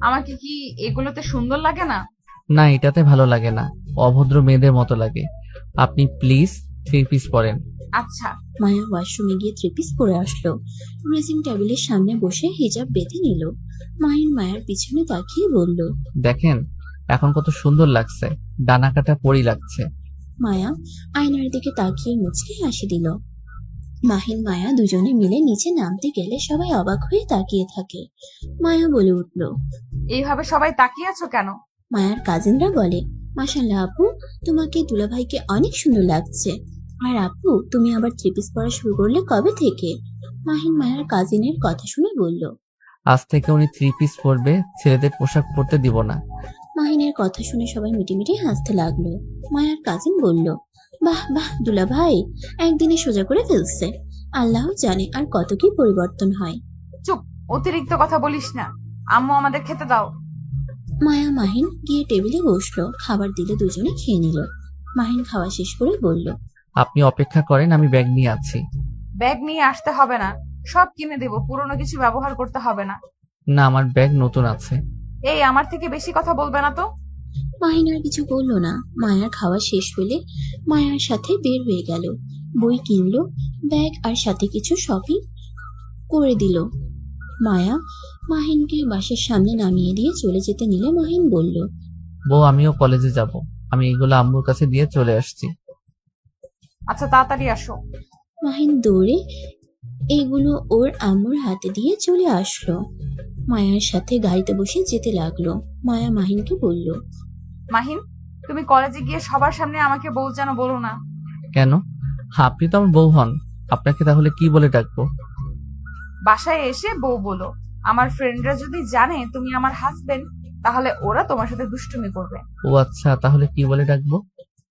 আমাকে কি এগুলোতে সুন্দর লাগে না? না, এটাতে ভালো লাগে না, অভদ্র মেয়েদের মতো লাগে। আপনি প্লিজ 3 পিস পরেন। আচ্ছা। মায়া ওয়াশরুমে গিয়ে 3 পিস পরে আসলো। ড্রেসিং টেবিলের সামনে বসে হিজাব বেঁধে নিল। মাহিন মায়ার পিছনে তাকিয়ে বলল, দেখেন এখন কত সুন্দর লাগছে, ডানা কাটা পরি লাগছে। মায়া আয়নার দিকে তাকিয়ে মুচকে হাসি দিল। মাহিন মায়া দুজনে মিলে নিচে নামতে গেলে সবাই অবাক হয়ে তাকিয়ে থাকে। মায়া বলে উঠল, এইভাবে সবাই তাকিয়ে আছো কেন? মায়ার কাজিনরা বলে, মাশাআল্লাহ আপু, তোমাকে দুলাভাইকে অনেক সুন্দর লাগছে। আর আপু, তুমি আবার 3 পিস পরা শুরু করলে কবে থেকে? মাহিন মায়ার কাজিনের কথা শুনে বলল। আজ থেকে উনি 3 পিস পরবে, ছেলেদের পোশাক পরতে দিব না। মাহিনের কথা শুনে সবাই মিটিমিটি হাসতে লাগলো। মায়ার কাজিন বলল, বাহ বাহ দুলাভাই, একদিনে সোজা করে ফেলছে। আল্লাহ জানে আর কত কি পরিবর্তন হয়। চুপ, অতিরিক্ত কথা বলিস না। আম্মু, আমাদের খেতে দাও। মায়া মাহিন গিয়ে টেবিলে বসলো। খাবার দিলে দুজনে খেয়ে নিল। মাহিন খাওয়া শেষ করে বলল, আপনি অপেক্ষা করেন, আমি ব্যাগ নিয়ে আছি। ব্যাগ নিয়ে আসতে হবে না, সব কিনে দেবো, পুরনো কিছু ব্যবহার করতে হবে না। না, আমার ব্যাগ নতুন আছে। এই, আমার থেকে বেশি কথা বলবে না তো। মাহিন আর কিছু বলল না। মায়ার খাওয়া শেষ হলে মায়ার সাথে বের হয়ে গেল। বই কিনলো, ব্যাগ আর সাথে কিছু শপিং করে দিল। মায়া মাহিনকে বাসার সামনে নামিয়ে দিয়ে চলে যেতে নিলে মাহিন বলল, বউ, আমিও কলেজে যাব, আমি এগুলো আম্মুর কাছে দিয়ে চলে আসছি। আচ্ছা তাড়াতাড়ি আসো। মাহিন দৌড়ে এগুলো ওর আম্মুর হাতে দিয়ে চলে আসলো। মায়ার সাথে গাড়িতে বসে যেতে লাগলো। মায়া মাহিনকে বলল, মাহিন, তুমি কলেজে গিয়ে সবার সামনে আমাকে বউ যেন বলো না। কেন? আপনি তো আমার বউ হন, আপনাকে তাহলে কি বলে ডাকবো? বাসায় এসে বউ বলো। আমার ফ্রেন্ডরা যদি জানে তুমি আমার হাজবেন্ড, তাহলে ওরা তোমার সাথে দুষ্টুমি করবে। ও আচ্ছা, তাহলে কি বলে ডাকবো?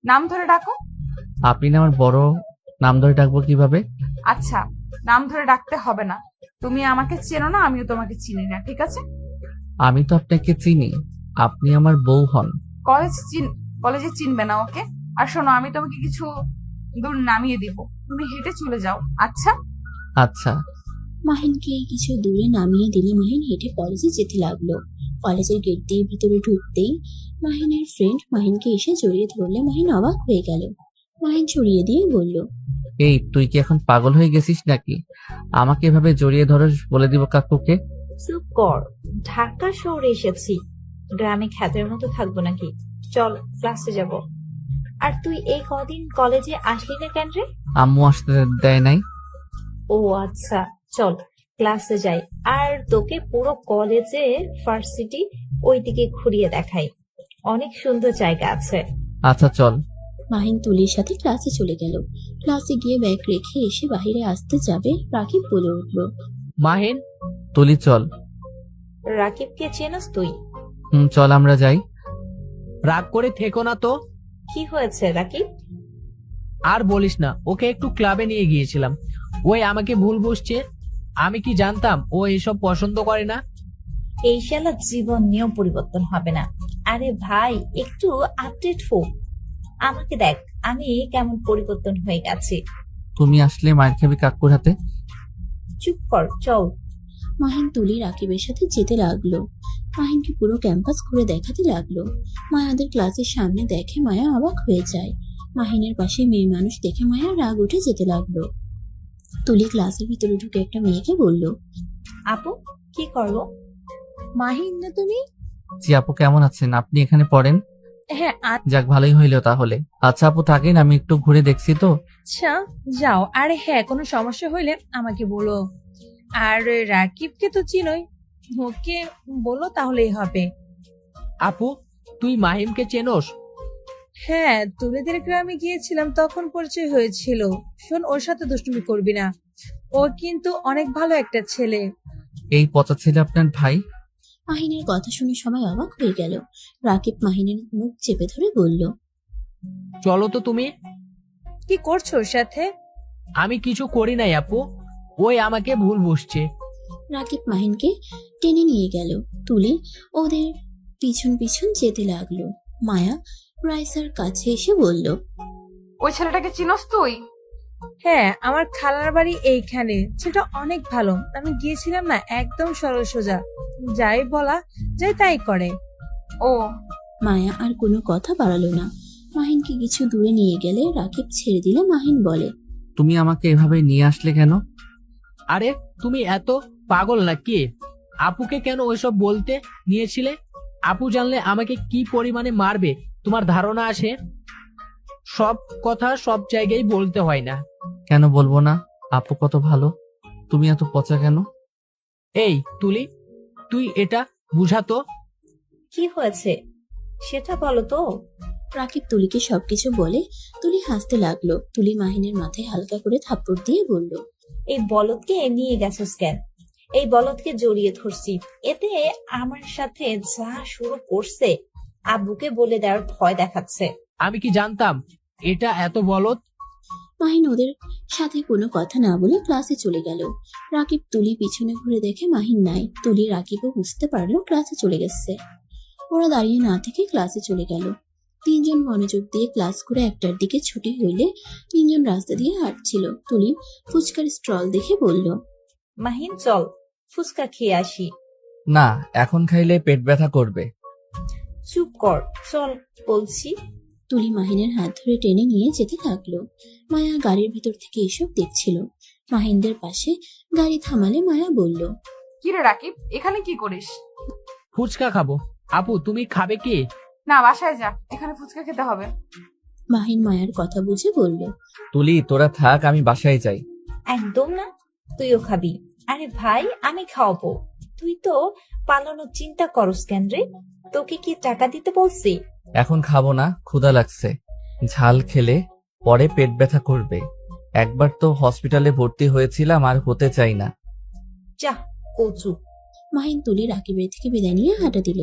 নাম ধরে ডাকো। আপনি না আমার বড়, নাম ধরে ডাকবো কিভাবে? আচ্ছা, নাম ধরে ডাকতে হবে না। তুমি আমাকে চেনো না, আমিও তোমাকে চিনি না, ঠিক আছে? আমি তো আপনাকে চিনি, আপনি আমার বউ হন। কলেজে চিনবে না, ওকে? আর শোনো, আমি তোমাকে কিছু দূর নামিয়ে দিব, তুমি হেঁটে চলে যাও। আচ্ছা? আচ্ছা। মাহিনকে কিছু দূরে নামিয়ে দিলে মাহিন হেঁটে কলেজে যেতে লাগলো। কলেজের গেট দিয়ে ভিতরে ঢুকতেই মাহিনের ফ্রেন্ড মাহিনকে এসে জড়িয়ে ধরলে মাহিন অবাক হয়ে গেল। মাহিন ছড়িয়ে দিয়ে বলল, এই তুই কি এখন পাগল হয়ে গেছিস নাকি? আমাকে এভাবে জড়িয়ে ধরস, বলে দিব কাকুকে। চুপ কর, ঢাকা শহরে এসেছি, গ্রামে খ্যাতের মতো থাকবো নাকি? চল ক্লাসে যাব। আর তুই এই কদিন কলেজে আসলি না কেন রে? আম্মু আসতে দেয় নাই। ও আচ্ছা, চল ক্লাসে যাই, আর তোকে পুরো কলেজে ভার্সিটি ওইদিকে ঘুরিয়ে দেখাই, অনেক সুন্দর জায়গা আছে। আচ্ছা চল। মাহিন তুলির সাথে ক্লাসে চলে গেল। ক্লাসে গিয়ে ব্যাগ রেখে এসে বাইরে আসতে যাবে, রাকিব বলে উঠল, মাহিন, তুলি চল। রাকিবকে চেনস তুই? চল আমরা যাই। রাগ করে থেকো না তো। কি হয়েছে রাকিব? আর বলিস না, ওকে একটু ক্লাবে নিয়ে গিয়েছিলাম, ওই আমাকে ভুল বুঝছে। আমি কি জানতাম ও এসব পছন্দ করে না? এই শালা জীবন নিয়েও পরিবর্তন হবে না। আরে ভাই, একটু আপডেট হোক। আমাকে দেখ, আমি কেমন পরিবর্তন হয়ে গেছি। তুমি আসলে মায়ের খাবি কাকুর হাতে। চুপ কর, চল। মাহিন তুলি রাকিবের সাথে যেতে লাগলো। মাহিনকে পুরো ক্যাম্পাস ঘুরে দেখাতে লাগলো। মায়াদের ক্লাসের সামনে দেখে মায়া অবাক হয়ে যায়। মাহিনের পাশে মেয়ে মানুষ দেখে মায়া রাগ উঠে যেতে লাগলো। তুলি ক্লাসের ভিতরে ঢুকে একটা মেয়েকে বলল, আপু, কি করো? মাহিন না তুমি? জি আপু, কেমন আছেন? আপনি এখানে পড়েন? হ্যাঁ যাক, ভালোই হইলো তাহলে। আচ্ছা আপু থাকেন, আমি একটু ঘুরে দেখছি তো। আচ্ছা, যাও। আরে হ্যাঁ, কোনো সমস্যা হইলে আমাকে বলো। আর রাকিবকে তো চিনোই, ওকে বলো তাহলেই হবে। আপু, তুই মাহিমকে চেনোস? হ্যাঁ, তুলেদের গ্রামে গিয়েছিলাম, তখন পরিচয় হয়েছিল। শোন, ওর সাথে দুষ্টুমি করবি না, ও কিন্তু অনেক ভালো একটা ছেলে। এই পচা ছেলে আপনার ভাই? মাহিনের কথা শুনে সবাই অবাক হয়ে গেল। রাকিব মাহিনের মুখ চেপে ধরে বলল, চলো তো তুমি। কি করছো ওর সাথে? আমি কিছু করি নাই আপু, ওই আমাকে ভুল বুঝছে। রাকিব মাহিনকে টেনে নিয়ে গেল। তুলি ওদের পিছন পিছন যেতে লাগলো। মায়া রাইসার কাছে এসে বলল, ওই ছেলেটাকে চিনস তুই? হ্যাঁ, আমার খালার বাড়ি এইখানে। সেটা অনেক ভালো, আমি গিয়েছিলাম না, একদম সরল সোজা, যাই বলা যাই তাই করে। ও, মায়া আর কোনো কথা বাড়ালো না। মাহিনকে কিছু দূরে নিয়ে গেলে রাকিব ছেড়ে দিলে মাহিন বলে, তুমি আমাকে এভাবে নিয়ে আসলে কেন? আরে তুমি এত পাগল নাকি? আপুকে কেন ওইসব বলতে নিয়েছিলে? আপু জানলে আমাকে কি পরিমাণে মারবে তোমার ধারণা আছে? সব কথা সব জায়গায় বলতে হয় না। কেন বলবো না? আপু কত ভালো। তুমি এত পচা কেন? এই তুলি, তুই এটা বুঝাতো। কি হয়েছে সেটা বলো তো। রাকিব তুলিকে সবকিছু বলে। তুলি হাসতে লাগলো। তুলি মাহিনের মাথায় হালকা করে থাপ্পড় দিয়ে বলল, এই বলদকে নিয়ে গেছস কেন? এই বলদকে জড়িয়ে ধরছি, এতে আমার সাথে যা শুরু করছে আব্বুকে বলে দেওয়ার ভয় দেখাচ্ছে। আমি কি জানতাম এটা এত বলদ? মাহিন ওদের সাথে কোনো কথা না বলে ক্লাসে চলে গেল। রাকিব তুলি পিছনে ঘুরে দেখে মাহিন নাই। তুলি রাকিবও বুঝতে পারলো ক্লাসে চলে গেছে। ওরা দাঁড়িয়ে না থেকে ক্লাসে চলে গেল। তিনজন মনোযোগ দিয়ে ক্লাস করে একটার দিকে ছুটি হইলে তিনজন রাস্তা দিয়ে হাঁটছিল। তুলি ফুচকার স্টল দেখে বলল, মাহিন চল ফুচকা খেয়ে আসি। না, এখন খাইলে পেট ব্যথা করবে। চুপ কর, চল বলছি। তুলি মাহিনের হাত ধরে টেনে নিয়ে যেতে থাকলো। মায়া গাড়ির ভিতর থেকে এসব দেখছিল। মাহিনদের পাশে গাড়ি থামালে মায়া বলল, কি রে রাকিব, এখানে কি করিস? ফুচকা খাবো। আপু তুমি খাবে কি? না, বাসায় যা, এখানে ফুচকা খেতে হবে। মাহিন মায়ার কথা বুঝে বলল। তুলি তোরা থাক, আমি বাসায় যাই। একদম না, তুইও খাবি। আরে ভাই, আমি খাওয়াবো। তুই তো পালানোর চিন্তা করস কেন রে? তোকে কি টাকা দিতে বলছি? এখন খাবো না, ক্ষুধা লাগছে। ঝাল খেলে পরে পেট ব্যথা করবে। একবার তো হসপিটালে ভর্তি হয়েছিলাম, আর হতে চাই না। যা কচু। মাহিন তুলি রাকিবের থেকে বিদায় নিয়ে হাঁটা দিল।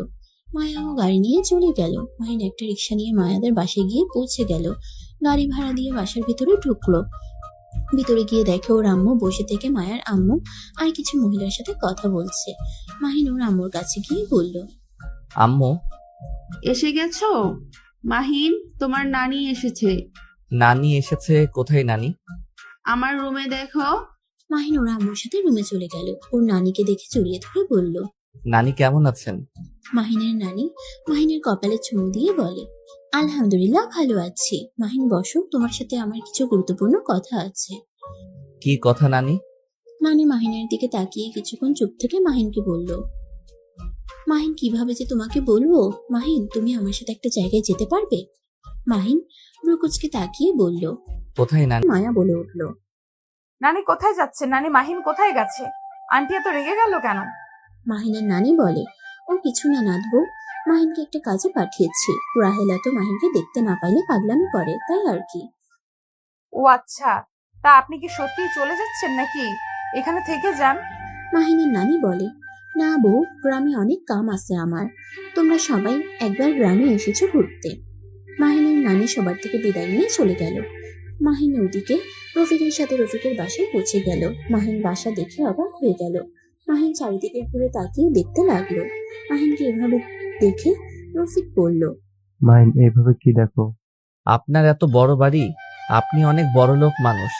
মায়াও গাড়ি নিয়ে চলে গেল। মাহিন একটা রিক্সা নিয়ে মায়াদের বাসায় গিয়ে পৌঁছে গেল। গাড়ি ভাড়া দিয়ে বাসার ভিতরে ঢুকলো। ভিতরে গিয়ে দেখে ওর আম্মু বসে থেকে মায়ার আম্মু আর কিছু মহিলার সাথে কথা বলছে। মাহিন ওর আম্মুর কাছে গিয়ে বলল, আম্মু। এসে গেছো? মাহিন, তোমার নানি এসেছে। নানি এসেছে? কোথায় নানি? আমার রুমে দেখো। মাহিন ওর আম্মুর সাথে রুমে চলে গেল। ওর নানিকে দেখে জড়িয়ে ধরে বলল। নানি কেমন আছেন? মাহিনের নানি মাহিনের কপালে চুমু দিয়ে বলে, আলহামদুলিল্লাহ ভালো আছি। মাহিন বসো, তোমার সাথে আমার কিছু গুরুত্বপূর্ণ কথা আছে। কি কথা নানি? নানি মাহিনের দিকে তাকিয়ে কিছুক্ষণ চুপ থেকে মাহিনকে বলল, মাহিন কিভাবে যে তোমাকে বলবো। মাহিন, তুমি আমার সাথে একটা জায়গায় যেতে পারবে? মাহিন রুকুজকে তাকিয়ে বলল। কোথায় নানি? মায়া বলে উঠল, নানি কোথায় যাচ্ছে? নানি মাহিন কোথায় গেছে? আন্টি এত রেগে গেল কেন? মাহিনের নানি বলে, ও কিছু না নাদবো, মাহিনকে একটা কাজে পাঠিয়েছি। রাহেলা তো মাহিনকে দেখতে না পাইলে পাগলামি করে, তাই আর কি। ও আচ্ছা, তা আপনি কি সত্যিই চলে যাচ্ছেন নাকি? এখানে থেকে যান। মাহিনের নানি বলে, না বউ, গ্রামে অনেক কাম আছে আমার। তোমরা সবাই একবার গ্রামে এসেছো ঘুরতে। মাহিনের নানি সবার থেকে বিদায় নিয়ে চলে গেল। মাহিন ওদিকে রফিকের সাথে রফিকের বাসায় পৌঁছে গেল। মাহিন বাসা দেখে অবাক হয়ে গেল। মাহিন চারিদিকে ঘুরে তাকিয়ে দেখতে লাগলো। মাহিনকে এভাবে দেখে রফিক বলল, মাহিন, এইভাবে কি দেখো? আপনার এত বড় বাড়ি, আপনি অনেক বড় লোক মানুষ।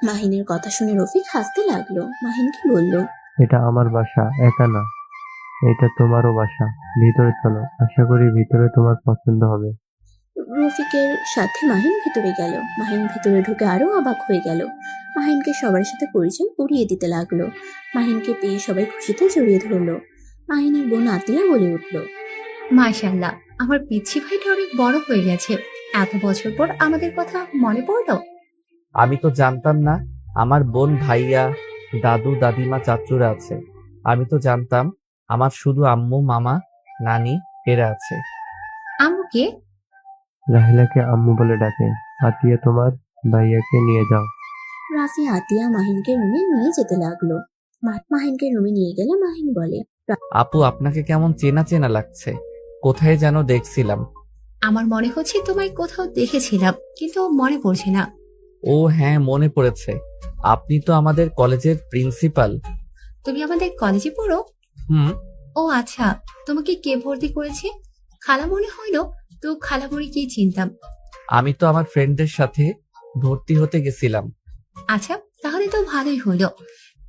মাহিনের কথা শুনে রফিক হাসতে লাগলো। মাহিনকে বলল, এটা আমার বাসা, একা না, এটা তোমারও বাসা। ভিতরে চলো, আশা করি ভিতরে তোমার পছন্দ হবে। রফিকের সাথে মাহিন ভেতরে গেল। মাহিন ভেতরে ঢুকে আরো অবাক হয়ে গেল। মাহিনকে সবার সাথে পরিচয় করিয়ে দিতে লাগলো। মাহিনকে পেয়ে সবাই খুশিতে জড়িয়ে ধরলো। মাহিনের বোন আতিয়া বলে উঠল, মাশাআল্লাহ, আমার পিচ্ছি ভাইটা অনেক বড় হয়ে গেছে। এত বছর পর আমাদের কথা মনে পড়লো। আমি তো জানতাম না আমার বোন, ভাইয়া, দাদু, দাদিমা, চাচুরা আছে। আমি তো জানতাম আমার শুধু আম্মু, মামা, নানি এরা আছে। আম্মুকে? রাহিলাকে আম্মু বলে ডাকে। আতিয়া, তোমার ভাইয়াকে নিয়ে যাও। রাফি আতিয়া মাহিনকে রুমে নিয়ে যেতে লাগলো। মাহিনকে রুমে নিয়ে গেলে মাহিন বলে, আপু, আপনাকে কেমন চেনা চেনা লাগছে, কোথায় যেন দেখছিলাম। আমার মনে হচ্ছে তোমায় কোথাও দেখেছিলাম, কিন্তু মনে পড়ছে না। ও হ্যাঁ, মনে পড়েছে। আপনি তো আমাদের কলেজের প্রিন্সিপাল। তুমি আমাদের কলেজে পড়ো? হুম। ও আচ্ছা, তোমাকে কে ভর্তি করেছে? খালা মনে হইলো তো। খালামণিকেই চিনতাম। আমি তো আমার ফ্রেন্ডদের সাথে ভর্তি হতে গেছিলাম। আচ্ছা, তাহলে তো ভালোই হলো।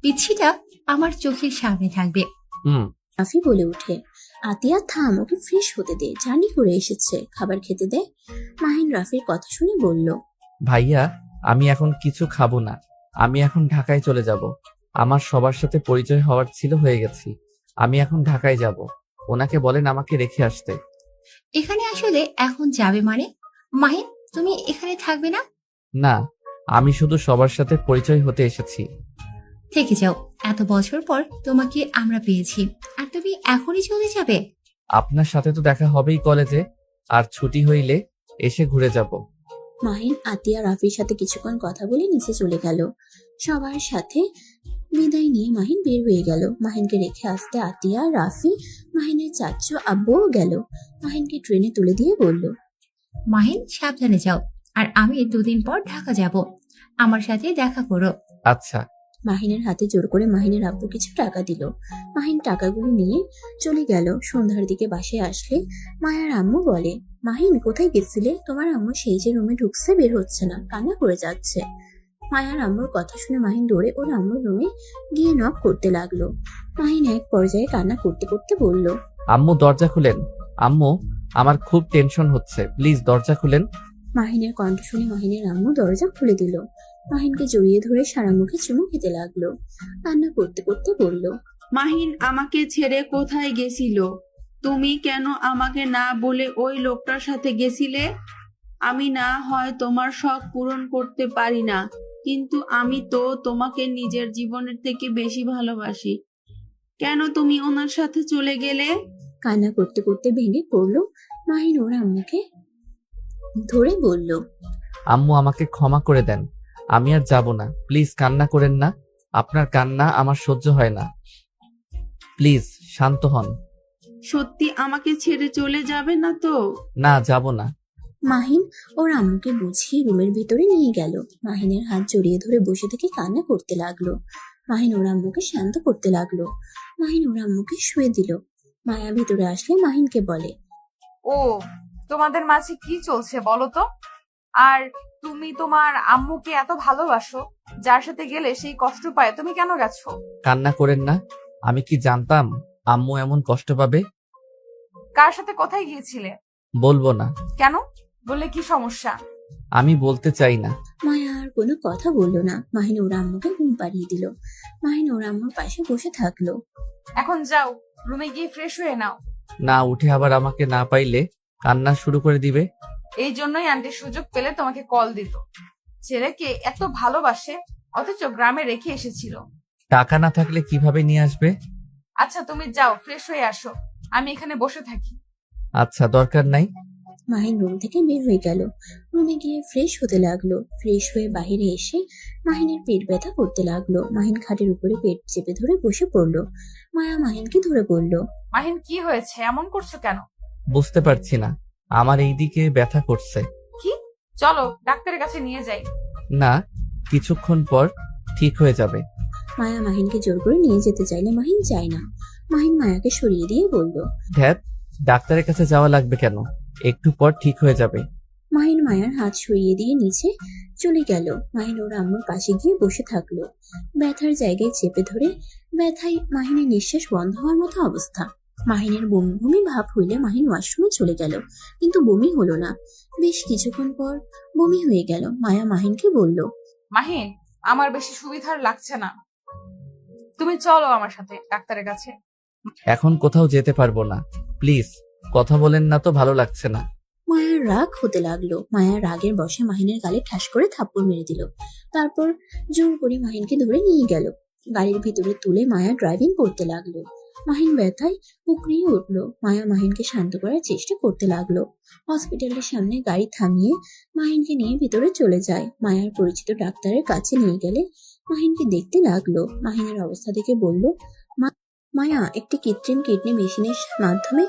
পিচ্ছিটা আমার চোখের সামনে থাকবে। হুম। রাফি বলে উঠে, আতিয়া থাম, ওকে ফ্রেশ হতে দে, জার্নি করে এসেছে, খাবার খেতে দে। মাহিন রাফির কথা শুনে বলল, ভাইয়া, আমি এখন কিছু খাবো না। আমি এখন ঢাকায় চলে যাব। আমার সবার সাথে পরিচয় হওয়ার ছিল, হয়ে গেছি। আমি এখন ঢাকায় যাব। ওনাকে বলেন আমাকে রেখে আসতে। এখানে আসলে এখন যাবে মানে? মাহিন, তুমি এখানে থাকবে না? না, আমি শুধু সবার সাথে পরিচয় হতে এসেছি। থেকে যাও, এত বছর পর তোমাকে আমরা পেয়েছি। আর তুমি এখনই চলে যাবে? আপনার সাথে তো দেখা হবেই কলেজে, আর ছুটি হইলে এসে ঘুরে যাব। মাহিন আতিয়া রাফির সাথে কিছুক্ষণ কথা বলে নিচে চলে গেল। সবার সাথে বিদায় নিয়ে মাহিন বের হয়ে গেল। মাহিনকে রেখে আসতে আতিয়া, রাফি, মাহিনের চাচু আব্বুও গেল। মাহিনকে ট্রেনে তুলে দিয়ে বলল, মাহিন, সাবধানে যাও। আর আমি 2 দিন পর ঢাকা যাব, আমার সাথে দেখা করো। আচ্ছা। মাহিনের হাতে জোর করে মাহিনের আব্বু কিছু টাকা দিল। মাহিন টাকাগুলো নিয়ে চলে গেল। সন্ধ্যার দিকে বাসায় আসলে মায়ার আম্মু বলে, মাহিন কোথায় গেছিলে? তোমার আম্মু সেই যে রুমে ঢুকছে, বের হচ্ছে না, কান্না করে যাচ্ছে। মায়ার আম্মুর কথা শুনে মাহিন দৌড়ে ওর আম্মুর রুমে গিয়ে নক করতে লাগলো। মাহিন এক পর্যায়ে কান্না করতে করতে বলল, আম্মু দরজা খুলেন। আম্মু, আমার খুব টেনশন হচ্ছে, প্লিজ দরজা খুলেন। মাহিনের কণ্ঠ শুনে মাহিনের আম্মু দরজা খুলে দিল। মাহিনকে জড়িয়ে ধরে সারা মুখে চুমু খেতে লাগলো। কান্না করতে করতে বলল, মাহিন আমাকে ছেড়ে কোথায় গেছিল? তুমি কেন আমাকে না বলে ওই লোকটার সাথে গেছিলে? আমি না হয় তোমার শখ পূরণ করতে পারি না, কিন্তু আমি তো তোমাকে নিজের জীবনের থেকে বেশি ভালোবাসি। কেন তুমি ওনার সাথে চলে গেলে? কান্না করতে করতে ভেঙে পড়লো। মাহিন ওর আম্মুকে ধরে বলল, আম্মু আমাকে ক্ষমা করে দেন, আমি আর যাব না। প্লিজ কান্না করেন না, আপনার কান্না আমার সহ্য হয় না। প্লিজ শান্ত হন। সত্যি আমাকে ছেড়ে চলে যাবে না তো? না, যাব না। মাহিন ওর আম্মুকে বুঝিয়ে রুমের ভিতরে নিয়ে গেল। মাহিনের হাত জড়িয়ে ধরে বসে থেকে কান্না করতে লাগলো। মাহিন ওর আম্মুকে শান্ত করতে লাগলো। মাহিন ওর আম্মুকে শুয়ে দিল। মায়া ভিতরে আসলে মাহিনকে বলে, ও, তোমাদের মাঝে কি চলছে বলো তো? আর তুমি তোমার আম্মুকে এত ভালোবাসো, যার সাথে গেলে সেই কষ্ট পায়, তুমি কেন গেছো? কান্না করেন না। আমি কি জানতাম আম্মু এমন কষ্ট পাবে? কার সাথে কোথায় গিয়েছিলে? বলবো না। কেন? বললে কি সমস্যা? আমি বলতে চাই না। মায়া আর কোনো কথা বলল না। মাহিন ওর আম্মুকে ঘুম পাড়িয়ে দিল। মাহিন ওর আম্মুর পাশে বসে থাকলো। এখন যাও, রুমে গিয়ে ফ্রেশ হয়ে নাও। না, উঠে আবার আমাকে না পাইলে কান্না শুরু করে দিবে। এই জন্যই আন্টি সুযোগ পেলে তোমাকে কল দিত। ছেলেকে এত ভালোবাসে, অথচ গ্রামে রেখে এসেছিল। টাকা না থাকলে কিভাবে নিয়ে আসবে? আচ্ছা তুমি যাও, ফ্রেশ হয়ে আসো, আমি এখানে বসে থাকি। আচ্ছা, দরকার নাই। মাহিন রুম থেকে বের হয়ে গেল। রুমে গিয়ে ফ্রেশ হতে লাগলো। ফ্রেশ হয়ে বাইরে এসে মাহিনের পেট ব্যথা করতে লাগলো। মাহিন খাটের উপরে পেট চেপে ধরে বসে পড়লো। মায়া মাহিনকে ধরে বলল, মাহিন কি হয়েছে, এমন করছো কেন? বুঝতে পারছি না, আমার এই দিকে ব্যথা করছে। কি? চলো ডাক্তারের কাছে নিয়ে যাই। না, কিছুক্ষণ পর ঠিক হয়ে যাবে। মায়া মাহিনকে জোর করে নিয়ে যেতে চাইলে মাহিন চায় না। মাহিন মায়াকে সরিয়ে দিয়ে বলল, ধ্যাত, ডাক্তারের কাছে যাওয়া লাগবে কেন? একটু পর ঠিক হয়ে যাবে। মাহিন মায়ার হাত সরিয়ে দিয়ে নিচে চলে গেল। মাহিন ওর আম্মুর পাশে গিয়ে বসে থাকলো। ব্যথার জায়গায় চেপে ধরে ব্যথায় মাহিনের নিঃশ্বাস বন্ধ হওয়ার মতো অবস্থা। মাহিনের বমি বমি ভাব হইলে মাহিন ওয়াশরুমে চলে গেল, কিন্তু বমি হলো না। বেশ কিছুক্ষণ পর বমি হয়ে গেল। মায়া মাহিনকে বলল, মাহিন, আমার বেশি সুবিধার লাগছে না, তুমি চলো আমার সাথে ডাক্তারের কাছে। এখন কোথাও যেতে পারবো না, প্লিজ কথা বলেন না তো, ভালো লাগছে না। মায়ার রাগ হতে লাগলো। মায়ার রাগের বশে মাহিনের গালে ঠাস করে থাপ্পড় মেরে দিল। তারপর জোর করে মাহিনকে ধরে নিয়ে গেল। গাড়ির ভিতরে তুলে মায়া ড্রাইভিং করতে লাগলো। মাহিন ব্যথায় উকড়িয়ে উঠলো। মায়া মাহিনকে শান্ত করার চেষ্টা করতে লাগলো। হসপিটালের সামনে গাড়ি থামিয়ে মাহিনকে নিয়ে ভিতরে চলে যায়। মায়ার পরিচিত ডাক্তারের কাছে নিয়ে গেলে মাহিনকে দেখতে লাগলো। মাহিনের অবস্থা দেখে বলল, মায়া, একটি কৃত্রিম কিডনি মেশিনের মাধ্যমে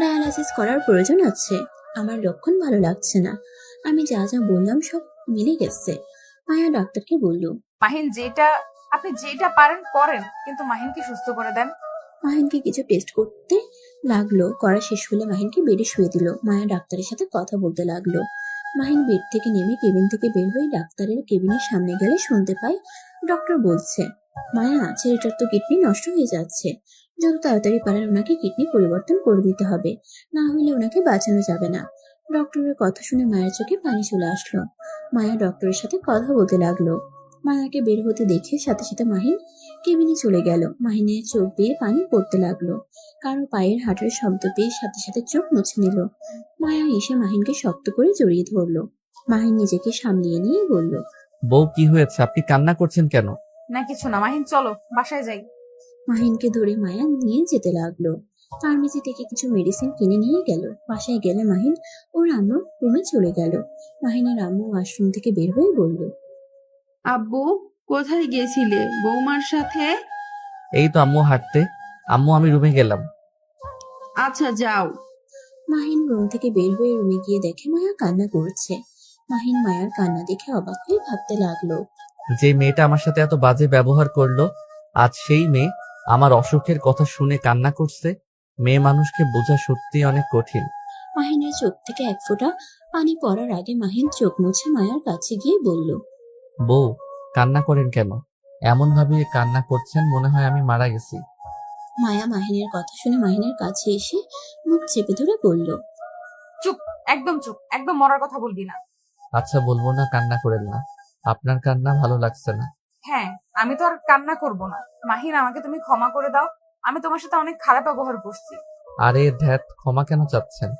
ডায়ালাইসিস করার প্রয়োজন আছে। আমার লক্ষণ ভালো লাগছে না। আমি যা যা বললাম সব মিলে গেছে। মায়া ডাক্তারকে বলল। মাহিন, আপনি যেটা পারেন করেন, কিন্তু মাহিনকে সুস্থ করে দেন। মাহিনকে কিছু টেস্ট করতে লাগলো। করা শেষ হলে মাহিনকে বেডে শুয়ে দিল। মায়া ডাক্তারের সাথে কথা বলতে লাগলো। মাহিন বেড থেকে নেমে কেবিন থেকে বের হয়ে ডাক্তারের কেবিনের সামনে গেলে শুনতে পায় ডক্টর বলছে, মায়া, ছেলেটার তো কিডনি নষ্ট হয়ে যাচ্ছে। যত তাড়াতাড়ি পারেন ওনাকে কিডনি পরিবর্তন করে দিতে হবে, না হলে ওনাকে বাঁচানো যাবে না। ডক্টরের কথা শুনে মায়ের চোখে পানি চলে আসলো। মায়া ডক্টরের সাথে কথা বলতে লাগলো। মায়াকে বের হতে দেখে সাথে সাথে মাহিন কেবিনে চলে গেল। মাহিনের চোখ বেয়ে পানি পড়তে লাগলো। কারো পায়ের হাঁটার শব্দ পেয়ে সাথে সাথে চোখ মুছে নিল। মায়া এসে মাহিনকে শক্ত করে জড়িয়ে ধরলো। মাহিন নিজেকে সামলিয়ে নিয়ে বলল, বউ, কি হয়েছে? আপনি কান্না করছেন কেন? না কিছু না মাহিন, চলো বাসায় যাই। মাহিনকে ধরে মায়া নিয়ে যেতে লাগলো। ফার্মেসি থেকে কিছু মেডিসিন কিনে নিয়ে গেল। বাসায় গেলে মাহিন ওর আম্মুর রুমে চলে গেল। মাহিনের আম্মু ওয়াশরুম থেকে বের হয়ে বলল, আব্বু, কোথায় গেছিলে? বৌমার সাথে? এই তো আম্মু হাঁটতে। আম্মু, আমি রুমে গেলাম। আচ্ছা যাও। মাহিন রুম থেকে বের হয়ে রুমে গিয়ে দেখে মায়া কান্না করছে। মাহিন মায়ার কান্না দেখে অবাক হয়ে ভাবতে লাগলো, যে মেয়েটা আমার সাথে এত বাজে ব্যবহার করলো, আজ সেই মেয়ে আমার অসুখের কথা শুনে কান্না করছে। মেয়ে মানুষকে বোঝা সত্যি অনেক কঠিন। মাহিনের চোখ থেকে এক ফোঁটা পানি পড়ার আগে মাহিন চোখ মুছে মায়ার কাছে গিয়ে বলল, বউ, কান্না করেন কেন? এমন ভাবে কান্না করছেন মনে হয় আমি মারা গেছি। মায়া মাহিনের কথা শুনে মাহিনের কাছে এসে মুখ চেপে ধরে বলল, চুপ, একদম চুপ, একদম মরার কথা বলবি না। আচ্ছা বলবো না, কান্না করেন না। আপনার কান্না ভালো লাগছে না। হ্যাঁ, আমি তো আর কান্না করব না। মাহিন, আমাকে তুমি ক্ষমা করে দাও, আমি তোমার সাথে অনেক খারাপ ব্যবহার করছি। আরে ধ্যাত, ক্ষমা কেন চাচ্ছেন?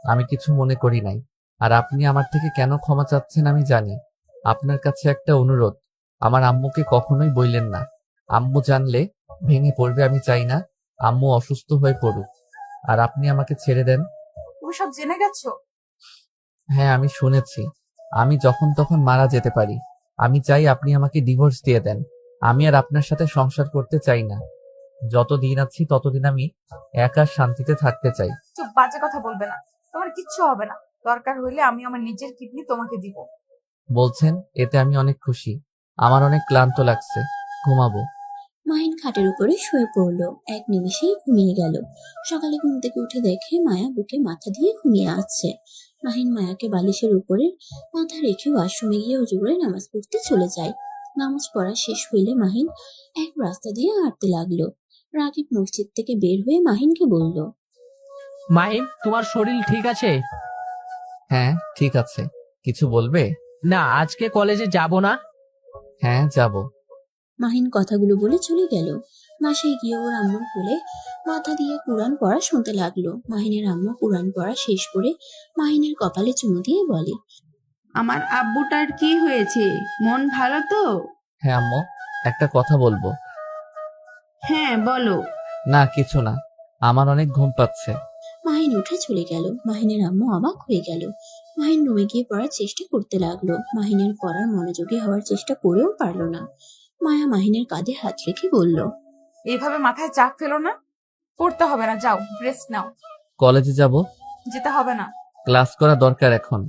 আমি কিছু মনে করি নাই। আর আপনি আমার থেকে কেন ক্ষমা চাচ্ছেন আমি জানি। আপনার কাছে একটা অনুরোধ, আমার আম্মুকে কখনোই বললেন না। আম্মু জানলে ভেঙে পড়বে, আমি চাই না আম্মু অসুস্থ হয়ে পড়ুক। আর আপনি আমাকে ছেড়ে দেন। তুমি সব জেনে গেছো? হ্যাঁ, আমি শুনেছি। আমি যখন তখন মারা যেতে পারি। আমি চাই আপনি আমাকে ডিভোর্স দিয়ে দেন। আমি আর আপনার সাথে সংসার করতে চাই না। যতদিন আছি ততদিন আমি একা শান্তিতে থাকতে চাই। চুপ, বাজে কথা বলবে না। তোমার কিচ্ছু হবে না। দরকার হইলে আমি আমার নিজের কিডনি তোমাকে দিব। বলছেন, এতে আমি অনেক খুশি। আমার অনেক ক্লান্ত লাগছে, ঘুমাবো। মাহিন খাটের উপরে শুয়ে পড়লো, এক নিমিষেই ঘুমিয়ে গেল। সকালে ঘুম থেকে উঠে দেখে মায়া বুকে মাথা দিয়ে ঘুমিয়ে আছে। মাহিন মায়াকে বালিশের উপরে মাথা রেখে ওয়াশরুমে গিয়ে উজু করে নামাজ পড়তে চলে যায়। নামাজ পড়া শেষ হইলে মাহিন এক রাস্তা দিয়ে হাঁটতে লাগলো। রাকিব মসজিদ থেকে বের হয়ে মাহিনকে বলল, মাহিন, তোমার শরীর ঠিক আছে? হ্যাঁ, ঠিক আছে। কিছু বলবে? না, আজকে কলেজে যাব না। হ্যাঁ, যাব। মাহিন কথাগুলো বলে চলে গেল। বাসায় গিয়ে ওর আম্মুর কোলে মাথা দিয়ে কোরআন পড়া শুনতে লাগলো। মাহিনের আম্মু কোরআন পড়া শেষ করে মাহিনের কপালে চুমু দিয়ে বলে, আমার আব্বুটার কি হয়েছে? মন ভালো তো? হ্যাঁ আম্মু, একটা কথা বলবো। হ্যাঁ, বলো। না, কিছু না। আমার অনেক ঘুম পাচ্ছে। মাহিন উঠে চলে গেল। মাহিনের আম্মু অবাক হয়ে গেল। মাহিন রুমে গিয়ে পড়ার চেষ্টা করতে লাগলো। মাহিনের পড়ার মনোযোগী হওয়ার চেষ্টা করেও পারলো না। মায়া মাহিনের কাঁধে হাত রেখে বলল, এইভাবে মাথায় চাপ ফেলো না। পড়তে হবে না, যাও রেস্ট নাও। কলেজে যাব। যেতে হবে না। ক্লাস করা দরকার এখন।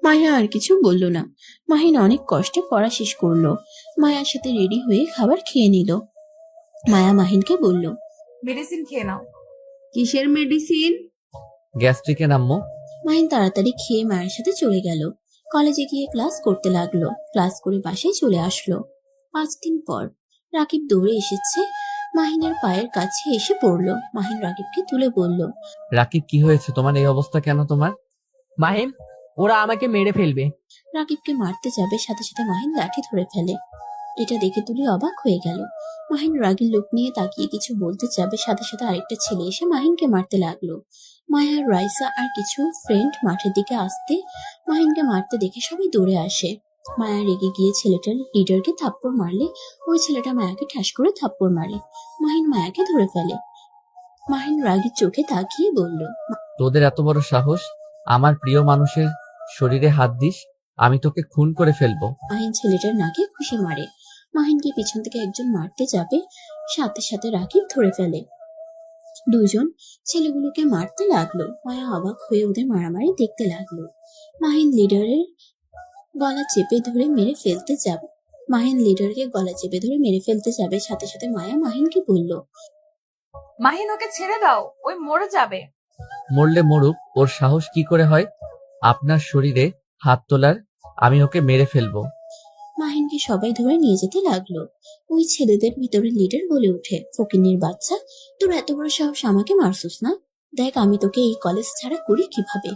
মায়া আর কিছু বলল না। মাহিন অনেক কষ্টে পড়া শেষ করলো। মায়ার সাথে রেডি হয়ে খাবার খেয়ে নিল। মায়া মাহিনকে বলল, মেডিসিন খেয়ে নাও। কিসের মেডিসিন? গ্যাস্ট্রিকের আম্মু। মাহিন তাড়াতাড়ি খেয়ে মায়ের সাথে চলে গেল। কলেজে গিয়ে ক্লাস করতে লাগলো। ক্লাস করে বাসায় চলে আসলো। 5 দিন পর রাকিব দৌড়ে এসেছে। মাহিনের পায়ের কাছে এসে পড়লো। মাহিন রাকিবকে তুলে বলল, রাকিব, কি হয়েছে তোমার? এই অবস্থা কেন তোমার? মাহিন, ওরা আমাকে মেরে ফেলবে। রাকিবকে মারতে যাবে, সাথে সাথে মাহিন লাঠি ধরে ফেলে। এটা দেখে তুলি অবাক হয়ে গেল। মাহিন রাগের লোক নিয়ে তাকিয়ে কিছু বলতে যাবে, সাথে সাথে আরেকটা ছেলে এসে মাহিনকে মারতে লাগলো। মায়া, রাইসা আর কিছু ফ্রেন্ড মাঠের দিকে আসতে মাহিনকে মারতে দেখে সবাই দৌড়ে আসে। মায়া রেগে গিয়ে ছেলেটার লিডারকে থাপ্পড় মারলে ওই ছেলেটা মায়াকে ঠাস করে থাপ্পড় মারে। মাহিন মায়াকে ধরে ফেলে। মাহিন রাগের চোখে তাকিয়ে বলল, তোদের এত বড় সাহস, আমার প্রিয় মানুষের শরীরে হাত দিস? আমি তোকে খুন করে ফেলবো। মাহিন ছেলেটার নাকে খুশি মারে। মাহিনকে পিছন থেকে একজন মারতে যাবে, সাথে সাথে রাকিব ধরে ফেলে। দুজন ছেলেগুলোকে মারতে লাগলো। মায়া অবাক হয়ে ওদের মারামারি দেখতে লাগলো। মাহিন লিডারের গলা চেপে ধরে মেরে ফেলতে যাবে। মাহিন লিডারকে গলা চেপে ধরে মেরে ফেলতে যাবে, সাথে সাথে মায়া মাহিনকে বলল, মাহিন, ওকে ছেড়ে দাও, ওই মরে যাবে। মরলে মরুক, ওর সাহস কি করে হয় আপনার শরীরে হাত তোলার? আমি ওকে মেরে ফেলবো। মাহিনকে সবাই ধরে নিয়ে যেতে লাগলো। ওই ছেলেদের ভিতরে লিডার বলে ওঠে, ফকিন্নির বাচ্চা, তোর এত বড় সাহস আমাকে মারছিস না? দেখ আমি তোকে এই কলেজ ছাড়া করি কিভাবে।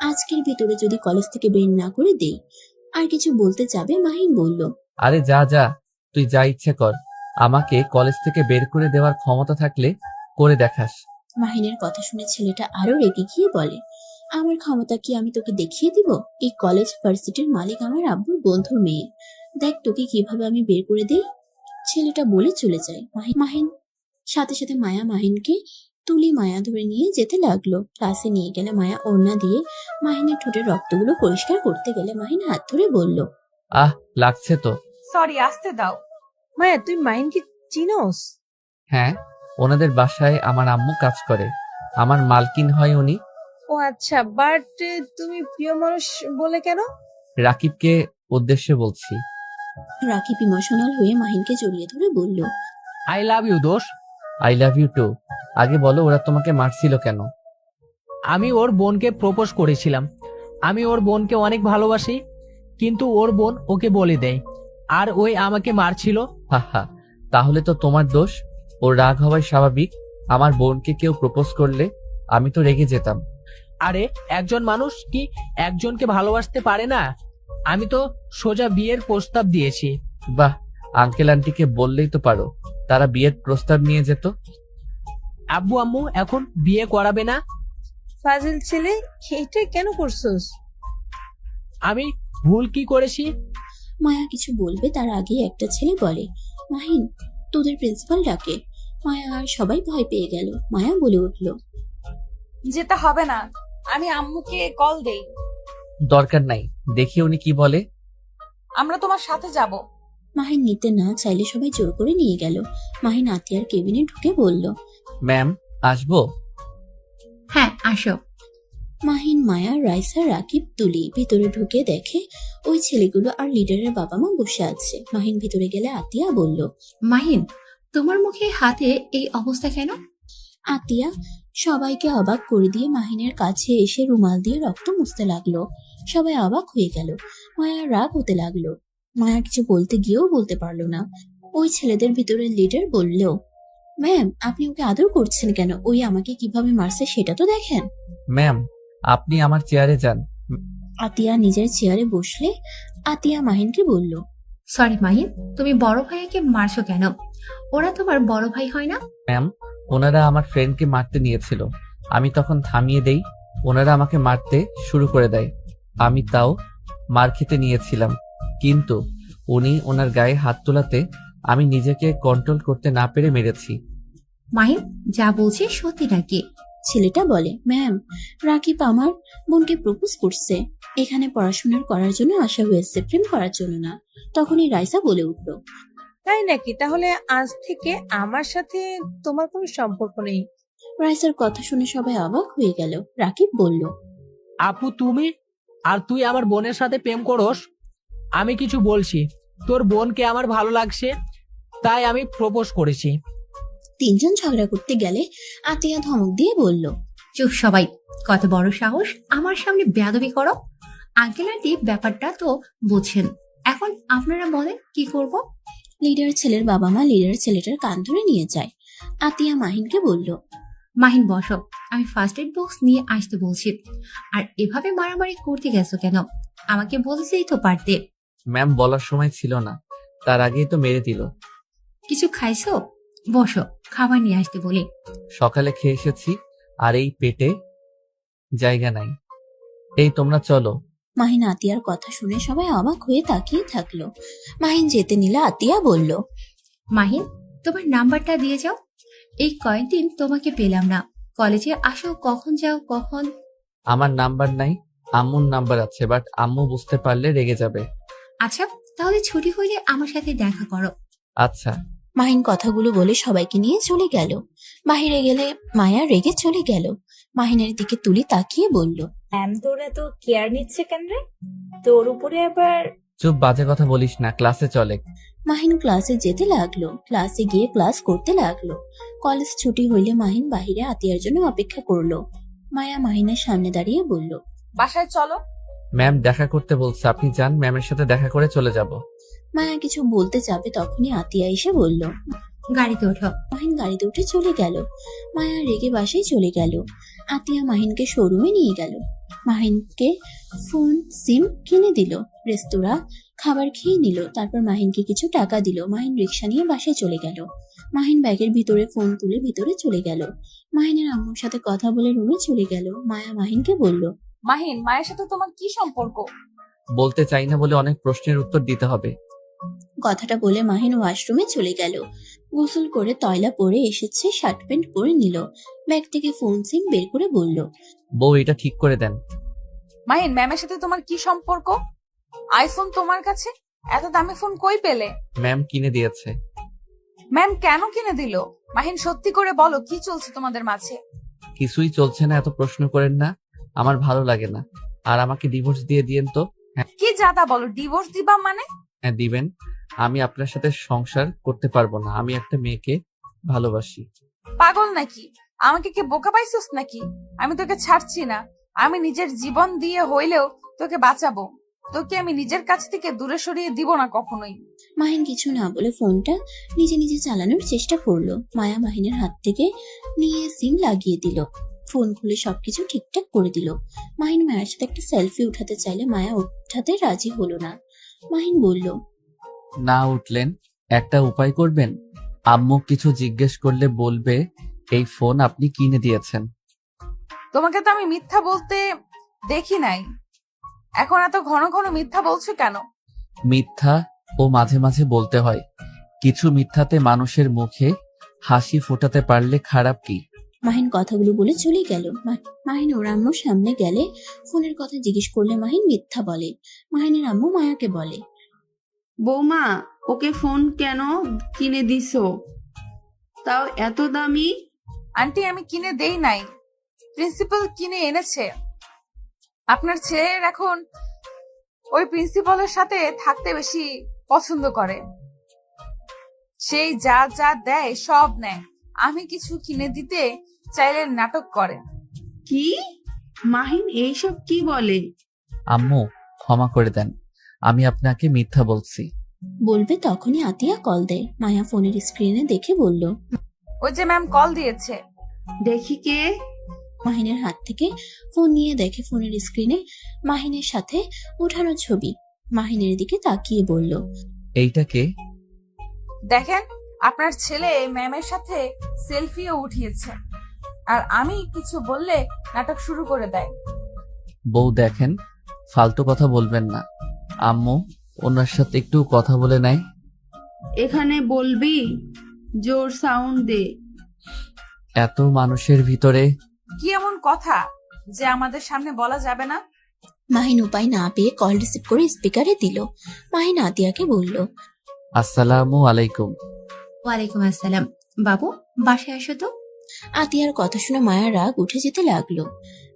আজকের ভিতরে যদি কলেজ থেকে বের না করে দেই। আর কিছু বলতে যাবে মাহিন বলল, আরে যা যা, তুই যা ইচ্ছে কর। আমাকে কলেজ থেকে বের করে দেওয়ার ক্ষমতা থাকলে করে দেখাস। মাহিনের কথা শুনে ছেলেটা আরো রেগে গিয়ে বলে, আমার ক্ষমতা কি আমি তোকে দেখিয়ে দিব? এই কলেজ ভার্সিটির মালিক আমার আব্বুর বন্ধুর মেয়ে। দেখ তোকে কিভাবে আমি বের করে দিই। ছেলেটা বলে চলে যায়। মাহিন সাথে সাথে মায়া মাহিনকে তুলি মায়া ধরে নিয়ে যেতে লাগলো। ক্লাসে নিয়ে গেলে মায়া ওড়না দিয়ে মাহিনের ঠোঁটের রক্তগুলো পরিষ্কার করতে গেলে মাহিন হাত ধরে বলল, আহ, লাগছে তো। সরি, আসতে দাও। মায়া, তুই মাহিনকে চিনোস? হ্যাঁ, ওনাদের বাসায় আমার আম্মু কাজ করে। আমার মালকিন হয় উনি। ও আচ্ছা, বাট তুমি প্রিয় মানুষ বলে কেন? রাকিবকে উদ্দেশ্যে বলছি। রাকিব ইমোশনাল হয়ে মাহিনকে জড়িয়ে ধরে বলল, আই লাভ ইউ দোষ। I love you too. আগে বলো, ওরা তোমাকে মারছিল কেন? আমি ওর বোনকে প্রপোজ করেছিলাম। আমি ওর বোনকে অনেক ভালোবাসি, কিন্তু ওর বোন ওকে বলে দেয়, আর ওই আমাকে মারছিল। হা, তাহলে তো তোমার দোষ। ওর রাগ হওয়াই স্বাভাবিক। আমার বোনকে কেউ প্রপোজ করলে আমি তো রেগে যেতাম। আরে একজন মানুষ কি একজনকে ভালোবাসতে পারে না? আমি তো সোজা বিয়ের প্রস্তাব দিয়েছি। বাহ, আঙ্কেল আন্টিকে বললেই তো পারো, তারা বিয়ের প্রস্তাব নিয়ে যেত। আব্বু আম্মু এখন বিয়ে করাবে না। ফাজিল ছেলে, এটা কেন করছস? আমি ভুল কি করেছি? মায়া কিছু বলবে তার আগে একটা ছেলে বলে, মাহিন, তোদের প্রিন্সিপাল ডাকে। মায়া আর সবাই ভয় পেয়ে গেল। মায়া বলে উঠল, যেতে হবে না, আমি আম্মুকে কল দেই। দরকার নাই, দেখি উনি কি বলে। আমরা তোমার সাথে যাব। মাহিন নিতে না চাইলে সবাই জোর করে নিয়ে গেল। মাহিন আতিয়ার কেবিনে ঢুকে বলল, ম্যাম, আসবো? হ্যাঁ আসো। মাহিন, মায়া, রাইসা, রাকিব, তুলি ভিতরে ঢুকে দেখে ওই ছেলেগুলো আর লিডারের বাবা মা বসে আছে। মাহিন ভিতরে গেলে আতিয়া বলল, মাহিন, তোমার মুখে হাতে এই অবস্থা কেন? আতিয়া সবাইকে অবাক করে দিয়ে মাহিনের কাছে এসে রুমাল দিয়ে রক্ত মুছতে লাগলো। সবাই অবাক হয়ে গেল। মায়া রাগ হতে লাগলো। মায়া কিছু বলতে গিয়েও বলতে পারলো না। ওই ছেলেদের ভিতরে লিডার বলল, ম্যাম, আপনি ওকে আদর করছেন কেন? ওই আমাকে কিভাবে মারছে সেটা তো দেখেন। ম্যাম, আপনি আমার চেয়ারে যান। আতিয়া নিজের চেয়ারে বসলে আতিয়া মাহিনকে বলল, সরি মাহিন, তুমি বড় ভাইকে মারছো কেন? ওরা তোমার বড় ভাই হয় না? ম্যাম, ওনারা আমার ফ্রেন্ডকে মারতে নিয়েছিল, আমি তখন থামিয়ে দেই, ওনারা আমাকে মারতে শুরু করে দেয়। আমি তাও মার খেতে নিয়েছিলাম, কিন্তু উনি ওনার গায়ে হাত তোলাতে আমি নিজেকে কন্ট্রোল করতে না পেরে মেরেছি। মাহিন, যা বলছে সত্যি নাকি? ছেলেটা বলে, ম্যাম, রাকিব আমার বোনকে প্রপোজ করছে। এখানে পড়াশোনা করার জন্য আসা হয়েছে, প্রেম করার জন্য না। তখনই রাইসা বলে উঠল, তাই নাকি? তাহলে আজ থেকে আমার সাথে তোমার কোনো সম্পর্ক নেই। রাইসার কথা শুনে সবাই অবাক হয়ে গেল। রাকিব বলল, আপু তুমি আর তুই আমার বোনের সাথে প্রেম করস? আমি কিছু বলছি, তোর বোনকে আমার ভালো লাগছে, তাই আমি প্রপোজ করেছি। তিনজন ঝগড়া করতে গেলে আতিয়া ধমক দিয়ে বলল, চুপ সবাই, কত বড় সাহস আমার সামনে বেয়াদবি করো? আঙ্কেল আন্টি ব্যাপারটা তো বুঝছেন, এখন আপনারা বলেন কি করব? লিডার ছেলের বাবা মা লিডার ছেলেটার কান ধরে নিয়ে যায়। আতিয়া মাহিনকে বলল, মাহিন বসো, আমি ফার্স্ট এড বক্স নিয়ে আসতে বলছি। আর এভাবে মারামারি করতে গেছো কেন? আমাকে বলতেই তো পারতে। ম্যাম, বলার সময় ছিল না, তার আগেই তো মেরে দিল। কিছু খাইছো? বসো, খাবার নিয়ে আসতে বলি। সকালে খেয়ে এসেছি, আর এই পেটে জায়গা নাই। এই তোমরা চলো। মাহিন আতিয়ার কথা শুনে সবাই অবাক হয়ে তাকিয়ে থাকলো। মাহিন যেতে নিলে আতিয়া বলল, মাহিন, তোমার নাম্বারটা দিয়ে যাও। এই কয়েকদিন তোমাকে পেলাম না, কলেজে আসো কখন, যাও কখন। আমার নাম্বার নাই, আম্মুর নাম্বার আছে, বাট আম্মু বুঝতে পারলে রেগে যাবে। আচ্ছা, তাহলে ছুটি হইলে আমার সাথে দেখা করো। আচ্ছা। মাহিন কথাগুলো বলে সবাইকে নিয়ে চলে গেল। বাহিরে গেলে মায়া রেগে চলে গেল। মাহিনের দিকে তুলি তাকিয়ে বলল, ম্যাম তোর এত কেয়ার নিচ্ছে কেন রে? তোর উপরে আবার চুপ, বাজে কথা বলিস না, ক্লাসে চলে। মাহিন ক্লাসে যেতে লাগলো। ক্লাসে গিয়ে ক্লাস করতে লাগলো। কলেজ ছুটি হইলে মাহিন বাহিরে আতিয়ার জন্য অপেক্ষা করলো। মায়া মাহিনের সামনে দাঁড়িয়ে বলল, বাসায় চলো। ম্যাম দেখা করতে বলছে, আপনি যান, ম্যামের সাথে দেখা করে চলে যাব। মায়া কিছু বলতে যাবে তখনই আতিয়া এসে বলল, গাড়িতে ওঠো। মাহিন গাড়িতে উঠে চলে গেল। মায়া রেগে বাসায় চলে গেল। আতিয়া মাহিনকে শোরুমে নিয়ে গেল। মাহিনকে ফোন সিম কিনে দিল। রেস্তোরাঁ খাবার খেয়ে নিল। তারপর মাহিনকে কিছু টাকা দিল। মাহিন রিক্সা নিয়ে বাসায় চলে গেল। মাহিন ব্যাগের ভিতরে ফোন তুলে ভিতরে চলে গেল। মাহিনের আম্মুর সাথে কথা বলে রুমে চলে গেল। মায়া মাহিনকে বলল, মাহিন, মায়ের সাথে তোমার কি সম্পর্ক? বলতে চাই না বলে অনেক প্রশ্নের উত্তর দিতে হবে। কথাটা বলে মাহিন ওয়াশরুমে চলে গেল। গোসল করে তয়লা পরে এসেছে, শার্ট প্যান্ট পরে নিল। ব্যাগ থেকে ফোন সিম বের করে বলল, বউ, এটা ঠিক করে দেন। মাহিন, ম্যামের সাথে তোমার কি সম্পর্ক? আইফোন তোমার কাছে? এত দামি ফোন কই পেলে? ম্যাম কিনে দিয়েছে। ম্যাম কেন কিনে দিল? মাহিন, সত্যি করে বলো, কি চলছে তোমাদের মাঝে? কিছুই চলছে না, এত প্রশ্ন করেন না, আমার ভালো লাগে না। আর আমাকে ডিভোর্স দিয়ে দিয়েন তো। কি যাতা বলো, ডিভোর্স দিবা মানে? হ্যাঁ দিবেন। আমি আপনার সাথে সংসার করতে পারবো না, আমি একটা মেয়েকে ভালোবাসি। পাগল নাকি? আমাকে কি বোকা পাইছিস নাকি? আমি তোকে ছাড়ছি না। আমি নিজের জীবন দিয়ে হইলেও তোকে বাঁচাবো। তোকে আমি নিজের কাছ থেকে দূরে সরিয়ে দিব না কখনোই। মাহিন কিছু না বলে ফোনটা নিজে নিজে চালানোর চেষ্টা করলো। মায়া মাহিনের হাত থেকে নিয়ে সিম লাগিয়ে দিল। ফোন খুলে সবকিছু ঠিকঠাক করে দিল। মাহিন মায়ের সাথে একটা সেলফি উঠাতে চাইলে মায়া উঠাতে রাজি হলো না। মাহিন বলল, না উঠলেন, একটা উপায় করবেন। আম্মু কিছু জিজ্ঞেস করলে বলবে এই ফোন আপনি কিনে দিয়েছেন। তোমাকে তো আমি মিথ্যা বলতে দেখি নাই। এখন এত ঘন ঘন মিথ্যা বলছো কেন? মিথ্যা ও মাঝে মাঝে বলতে হয়। কিছু মিথ্যাতে মানুষের মুখে হাসি ফোটাতে পারলে খারাপ কি? মাহিন কথাগুলো বলে চলে গেল। মাহিন ওর আম্মুর সামনে গেলে ফোনের কথা জিজ্ঞেস করলে মাহিন মিথ্যা বলে। মাহিনের আম্মু মায়াকে বলে, বৌমা, ওকে ফোন কেন কিনে দিছো? তাও এত দামি? আন্টি, আমি কিনে দেই নাই, প্রিন্সিপাল কিনে এনেছে। আপনার ছেলের এখন ওই প্রিন্সিপালের সাথে থাকতে বেশি পছন্দ করে। সেই যা যা দেয় সব নেয়। আমি কিছু কিনে দিতে চাইলে নাটক করে। কি? মাহিন এইসব কি বলে? আম্মু ক্ষমা করে দেন, আমি আপনাকে মিথ্যা বলছি। বলবে তখনই আতিয়া কল দেয়। মায়া ফোনের স্ক্রিনে দেখে বলল, ওই যে ম্যাম কল দিয়েছে। দেখি কে। মাহিনের হাত থেকে ফোন নিয়ে দেখে ফোনের স্ক্রিনে মাহিনের সাথে উঠানো ছবি। মাহিনের দিকে তাকিয়ে বলল, এইটা কে? দেখেন, আপনার ছেলে ম্যামের সাথে সেলফিও উঠিয়েছে, আর আমি কিছু বললে নাটক শুরু করে দেয়। বউ দেখেন, ফালতু কথা বলবেন না। আম্মু ওনার সাথে একটু কথা বলে নেয়। এখানে বলবি? জোর সাউন্ড দে। এত মানুষের ভিতরে কি এমন কথা যে আমাদের সামনে বলা যাবে না? মাহিন উপায় না পেয়ে কল রিসিভ করে স্পিকারে দিল। মাহিন আতিয়াকে বলল, আসসালামু আলাইকুম। ওয়ালাইকুম আসসালাম। বাবু, বাসায় আসো তো। আতিয়ার কথা শুনে মায়ার রাগ উঠে যেতে লাগলো।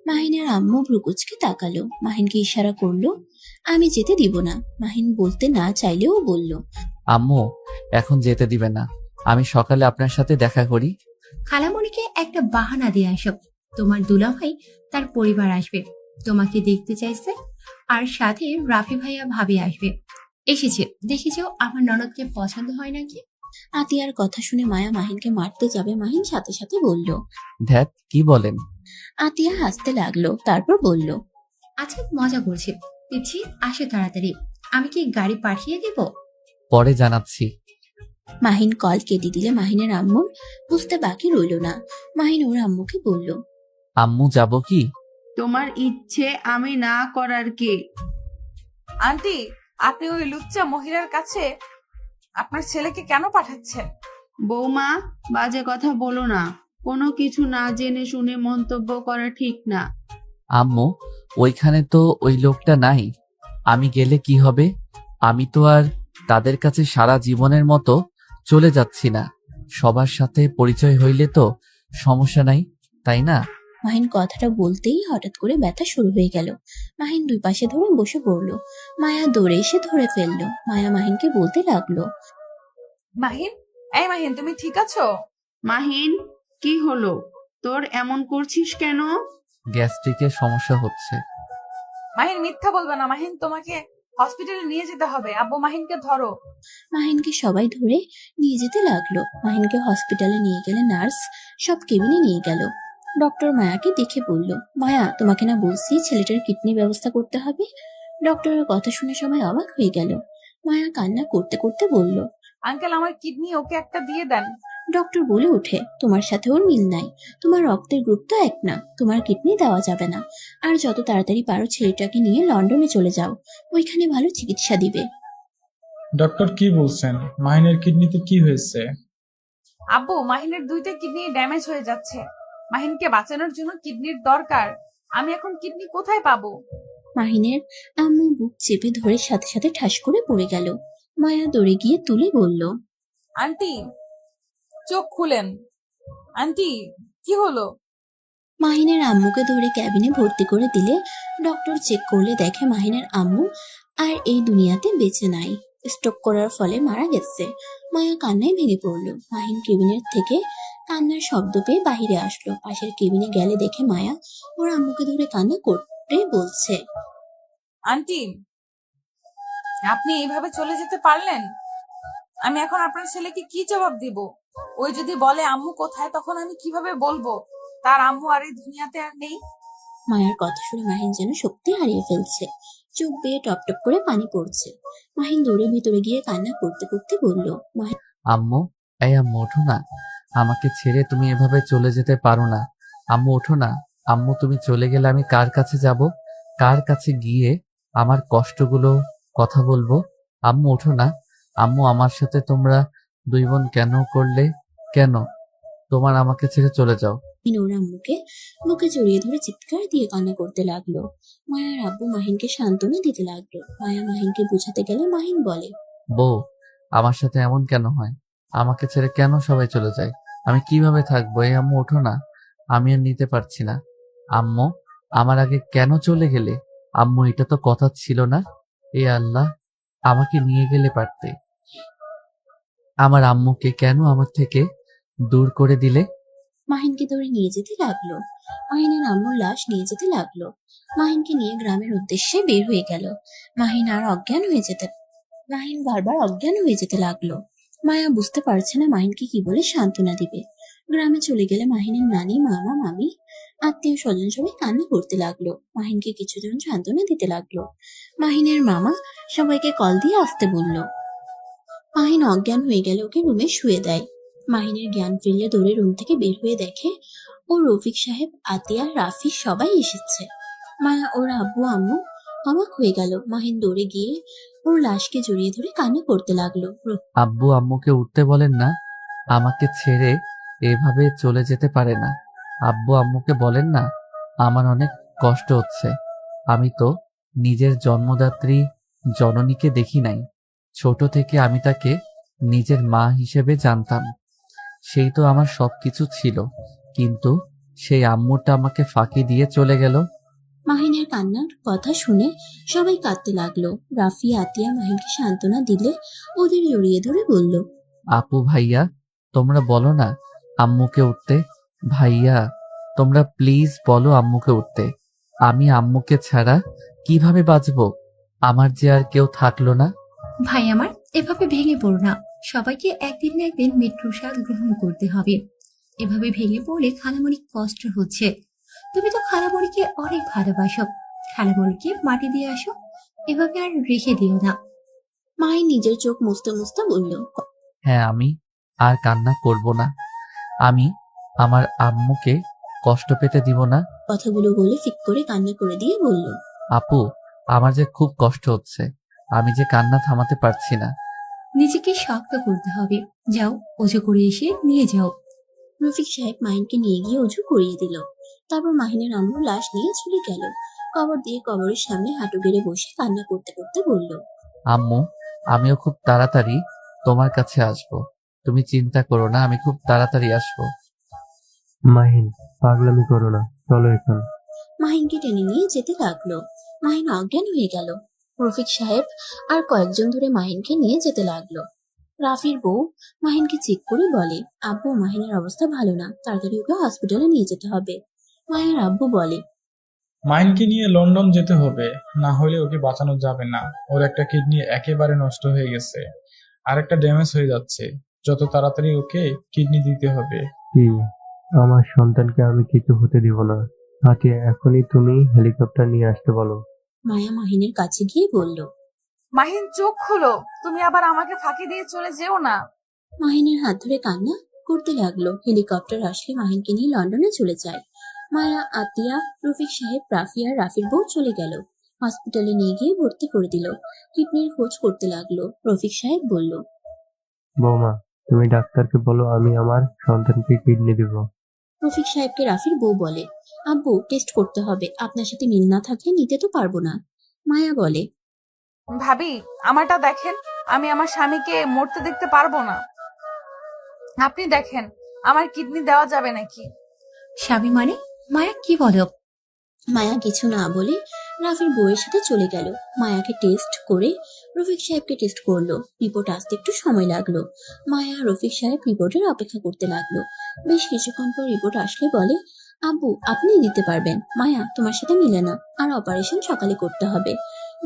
মাহিনের আম্মু ভ্রুকুচকে তাকালো। মাহিনকে ইশারা করলো, আমি যেতে দিব না। মাহিন বলতে না চাইলেও বলল, আম্মু এখন যেতে দিবে না, আমি সকালে আপনার সাথে দেখা করি। খালামণিকে একটা বাহানা দিয়ে আসো। তোমার দুলাভাই তার পরিবার আসবে, তোমাকে দেখতে চাইছে, আর সাথে রাফি ভাইয়া ভাবি আসবে। এসেছে, দেখেছো আমার ননদকে পছন্দ হয় নাকি? আতিয়ার কথা শুনে মায়া মাহিনকে মারতে যাবে। মাহিন সাথে সাথে বলল। ধ্যাত, কি বলেন? আতিয়া হাসতে লাগলো, তারপর বলল, আচ্ছা, মজা করছি। পিচ্ছি, আসো তাড়াতাড়ি। আমি কি গাড়ি পাঠিয়ে দেব? পরে জানাচ্ছি। মাহিন কল কেটে দিলে মাহিনের আম্মুর বুঝতে বাকি রইল না। মাহিন ওর আম্মুকে বলল, আম্মু যাব কি? তোমার ইচ্ছে আমি না করার কে? আন্টি, আপনি ওই লুচ্চা মহিলার কাছে আপনার ছেলেকে কেন পাঠাচ্ছেন? বৌমা, বাজে কথা বলো না। কোনো কিছু না জেনে শুনে মন্তব্য করা ঠিক না। আম্মু ওইখানে তো ওই লোকটা নাই, আমি গেলে কি হবে? আমি তো আর তাদের কাছে সারা জীবনের মতো চলে যাচ্ছি না। সবার সাথে পরিচয় হইলে তো সমস্যা নাই, তাই না? মাহিন কথাটা বলতেই হঠাৎ করে ব্যথা শুরু হয়ে গেল। মাহিন দুই পাশে ধরে বসে পড়ল। মায়া দৌড়ে এসে ধরে ফেললো। মায়া মাহিনকে বলতে লাগলো, মাহিন, এই মাহিন, তুমি ঠিক আছো? মাহিন, কি হলো তোর? এমন করছিস কেন? গ্যাস্ট্রিকের সমস্যা হচ্ছে। মাহিন, মিথ্যা বলবে না। মাহিন, তোমাকে হসপিটালে নিয়ে যেতে হবে। আব্বু, মাহিনকে ধরো। মাহিনকে সবাই ধরে নিয়ে যেতে লাগলো। মাহিনকে হসপিটালে নিয়ে গেলে নার্স সব কেবিনে নিয়ে গেল। ডক্টর মায়াকে দেখে বলল, মায়া, তোমাকে না বলছি ছেলেটার কিডনি ব্যবস্থা করতে হবে? ডক্টরের কথা শুনে সবাই অবাক হয়ে গেল। মায়া কান্না করতে করতে বলল, আঙ্কেল, আমার কিডনি ওকে একটা দিয়ে দেন। ডক্টর বলে ওঠে, তোমার সাথে ওর মিল নাই, তোমার রক্তের গ্রুপ তো এক না, তোমার কিডনি দেওয়া যাবে না। আর যত তাড়াতাড়ি পারো ছেলেটাকে নিয়ে লন্ডনে চলে যাও, ওইখানে ভালো চিকিৎসা দিবে। ডক্টর কি বলছেন? মাহিনের কিডনিতে কি হয়েছে? আব্বু, মাহিনের দুইটা কিডনি ড্যামেজ হয়ে যাচ্ছে। মাহিনকে বাঁচানোর জন্য কিডনির দরকার। আমি এখন কিডনি কোথায় পাবো? মাহিনের আম্মু বুক চেপে ধরে সাথে সাথে ঠাস করে পড়ে গেল। মায়া দৌড়ে গিয়ে তুলে বলল, আন্টি, চোখ খুলেন। আন্টি, কি হলো? মাহিনের আম্মুকে ধরে ক্যাবিনে ভর্তি করে দিলে ডক্টর চেক করলে দেখে মাহিনের আম্মু আর এই দুনিয়াতে বেঁচে নাই, স্ট্রোক করার ফলে মারা গেছে। মায়া কান্নায় ভেঙে পড়লো। মাহিন কেবিনের থেকে কান্নার শব্দ পেয়ে বাহিরে আসলো। পাশের কেবিনে গেলে দেখে মায়া ওর আম্মুকে ধরে কান্না করতে বলছে, আন্টি, আপনি এইভাবে চলে যেতে পারলেন? আমি এখন আপনার ছেলেকে কি জবাব দিব? ওই যদি বলে আম্মু কোথায়, তখন আমি কিভাবে বলবো তার আম্মু আর এই দুনিয়াতে আর নেই? মায়ের কথা শুনে মাহিন যেন শক্তি হারিয়ে ফেলছে। চোখ বেয়ে টপ টপ করে পানি পড়ছে। মাহিন দৌড়ে ভিতরে গিয়ে কান্না করতে করতে বলল, আম্মু, এই আম্মু ওঠো না, আমাকে ছেড়ে তুমি এভাবে চলে যেতে পারো না। আম্মু ওঠো না। আম্মু তুমি চলে গেলে আমি কার কাছে যাব? কার কাছে গিয়ে আমার কষ্টগুলো কথা বলবো। আম্মু ওঠো না। আম্মু, আমার সাথে তোমরা দুই বোন কেন করলে? কেন তোমার আমাকে ছেড়ে চলে যাও? ওর আম্মুকে বুকে জড়িয়ে ধরে চিৎকার দিয়ে কান্না করতে লাগলো। মায়ার আব্বু মাহিনকে সান্ত্বনা দিতে লাগলো। মায়া মাহিনকে বোঝাতে গেলে মাহিন বলে, বউ, আমার সাথে এমন কেন হয়? আমাকে ছেড়ে কেন সবাই চলে যায়? আমি কিভাবে থাকবো? এই আম্মু ওঠো না, আমি আর নিতে পারছি না। আম্মু, আমার আগে কেন চলে গেলে? আম্মু, এটা তো কথা ছিল না। এ আল্লাহ, আমাকে নিয়ে গেলে পারতে। আমার আম্মুকে কেন আমার থেকে দূর করে দিলে? মাহিনকে ধরে নিয়ে যেতে লাগলো। মাহিনের আম্মুর লাশ নিয়ে যেতে লাগলো। মাহিনকে নিয়ে গ্রামের উদ্দেশ্যে বের হয়ে গেল। মাহিন বারবার অজ্ঞান হয়ে যেতে লাগলো। মায়া বুঝতে পারছে না মাহিনকে কি বলে সান্ত্বনা দিবে। গ্রামে চলে গেলে মাহিনের নানি, মামা, মামি, আত্মীয় স্বজন সবাই কান্না করতে লাগলো। মাহিনকে কিছুজন সান্ত্বনা দিতে লাগলো। মাহিনের মামা সবাইকে কল দিয়ে আসতে বলল। মাহিন অজ্ঞান হয়ে গেলে ওকে রুমে শুয়ে দেয়। মাহিনের জ্ঞান ফিরলে দৌড়ে রুম থেকে বের হয়ে দেখে ও রফিক সাহেব, আতিয়া, রাফি সবাই এসেছে। মায়া ওর আব্বু আম্মু অবাক হয়ে গেল। মাহিন দৌড়ে গিয়ে ওর লাশকে জড়িয়ে ধরে কান্না করতে লাগলো। আব্বু আম্মুকে উঠতে বলেন না, আমাকে ছেড়ে এভাবে চলে যেতে পারে না। আব্বু আম্মুকে বলেন না, আমার অনেক কষ্ট হচ্ছে। আমি তো নিজের জন্মদাত্রী জননীকে দেখি নাই। ছোট থেকে আমি তাকে নিজের মা হিসেবে জানতাম। সেই তো আমার সবকিছু ছিল, কিন্তু সেই আম্মুটা আমাকে ফাঁকি দিয়ে চলে গেল। মাহিনের কান্নার কথা শুনে সবাই কাঁদতে লাগলো। রাফি, আতিয়া মাহিনকে সান্ত্বনা দিলে ওদের জড়িয়ে ধরে বলল, আপু, ভাইয়া, তোমরা বলো না আম্মুকে উঠতে। ভাইয়া, তোমরা প্লিজ বলো আম্মুকে উঠতে। আমি আম্মুকে ছাড়া কিভাবে বাঁচবো? আমার যে আর কেউ থাকলো না। ভাই আমার, এভাবে ভেঙে পড়ো না। সবাইকে একদিন না একদিন মৃত্যুর স্বাদ গ্রহণ করতে হবে। এভাবে ভেঙে পড়লে খালামণি কষ্ট হচ্ছে। তুমি তো খালামণিকে অনেক ভালোবাসো। খালামণিকে মাটি দিয়ে আসো, এভাবে আর রেখে দিও না। মাহিন নিজের চোখ মুছতে মুছতে বলল, হ্যাঁ, আমি আর কান্না করব না। আমি আমার আম্মুকে কষ্ট পেতে দিব না। কথাগুলো বলে ফিক করে কান্না করে দিয়ে বলল, আপু, আমার যে খুব কষ্ট হচ্ছে, আমি যে কান্না থামাতে পারছি না। নিজেকে শক্ত করতে হবে। যাও, ওজো করে এসে নিয়ে যাও। রফিক সাহেব মাহিনকে নিয়ে গিয়ে অজু করিয়ে দিল। তারপর মাহিনের আম্মুর লাশ নিয়ে চলে গেল। কবর দিয়ে কবরের সামনে হাঁটু গেড়ে বসে কান্না করতে করতে বলল, আম্মু, আমিও খুব তাড়াতাড়ি তোমার কাছে আসব। তুমি চিন্তা করো না, আমি খুব তাড়াতাড়ি আসব। মাহিন, পাগলামি করো না, চলো এখন। মাহিনকে টেনে নিয়ে যেতে লাগলো। মাহিন অজ্ঞান হয়ে গেল। রফিক সাহেব আর কয়েকজন ধরে মাহিনকে নিয়ে যেতে লাগলো। রাফির বউ মাহিনকে চেক করে বলে, আব্বু, মাহিনের অবস্থা ভালো না, তাড়াতাড়ি ওকে হসপিটালে নিয়ে যেতে হবে। মায়ের আব্বু বলে, মাইনকে নিয়ে লন্ডন যেতে হবে, না হলে ওকে বাঁচানো যাবে না। ওর একটা কিডনি একেবারে নষ্ট হয়ে গেছে, আর একটা ড্যামেজ হয়ে যাচ্ছে। যত তাড়াতাড়ি ওকে কিডনি দিতে হবে। কি, আমার সন্তানকে আমি কিছু হতে দিব না। আতিয়া, এখনই তুমি হেলিকপ্টার নিয়ে আসতে বলো। মায়া মাহিনের কাছে গিয়ে বলল। মাহিন, চোখ খুলো। তুমি আবার আমাকে ফাঁকি দিয়ে চলে যেও না। মাহিনের হাত ধরে কান্না করতে লাগলো। হেলিকপ্টার আসলে মাহিনকে নিয়ে লন্ডনে চলে যায়। মায়া, আতিয়া, রফিক সাহেব, রাফি আর রাফির বউ চলে গেল। হসপিটালে নিয়ে গিয়ে ভর্তি করে দিল। কিডনির খোঁজ করতে লাগলো। রফিক সাহেব বলল, বৌমা, তুমি ডাক্তারকে বলো আমি আমার সন্তানকে কিডনি দিব। রফিক সাহেবকে রাফির বউ বলে, আব্বু, টেস্ট করতে হবে, আপনার সাথে মিল না থাকলে নিতে তো পারবো না। মায়া বলে, ভাবি, আমারটা দেখেন। আমি আমার স্বামীকে মরতে দেখতে পারবো না। আপনি দেখেন, আমার কিডনি দেওয়া যাবে নাকি? স্বামী মানে? মায়া, কি বলো? মায়া কিছু না বলে রাফির বউয়ের সাথে চলে গেল। মায়াকে টেস্ট করে রফিক সাহেবকে টেস্ট করলো। রিপোর্ট আসতে একটু সময় লাগলো। মায়া রফিক সাহেব রিপোর্টের অপেক্ষা করতে লাগলো। বেশ কিছুক্ষণ পর রিপোর্ট আসলে বলে, আব্বু, আপনি দিতে পারবেন। মায়া, তোমার সাথে মিলে না, আর অপারেশন সকালে করতে হবে।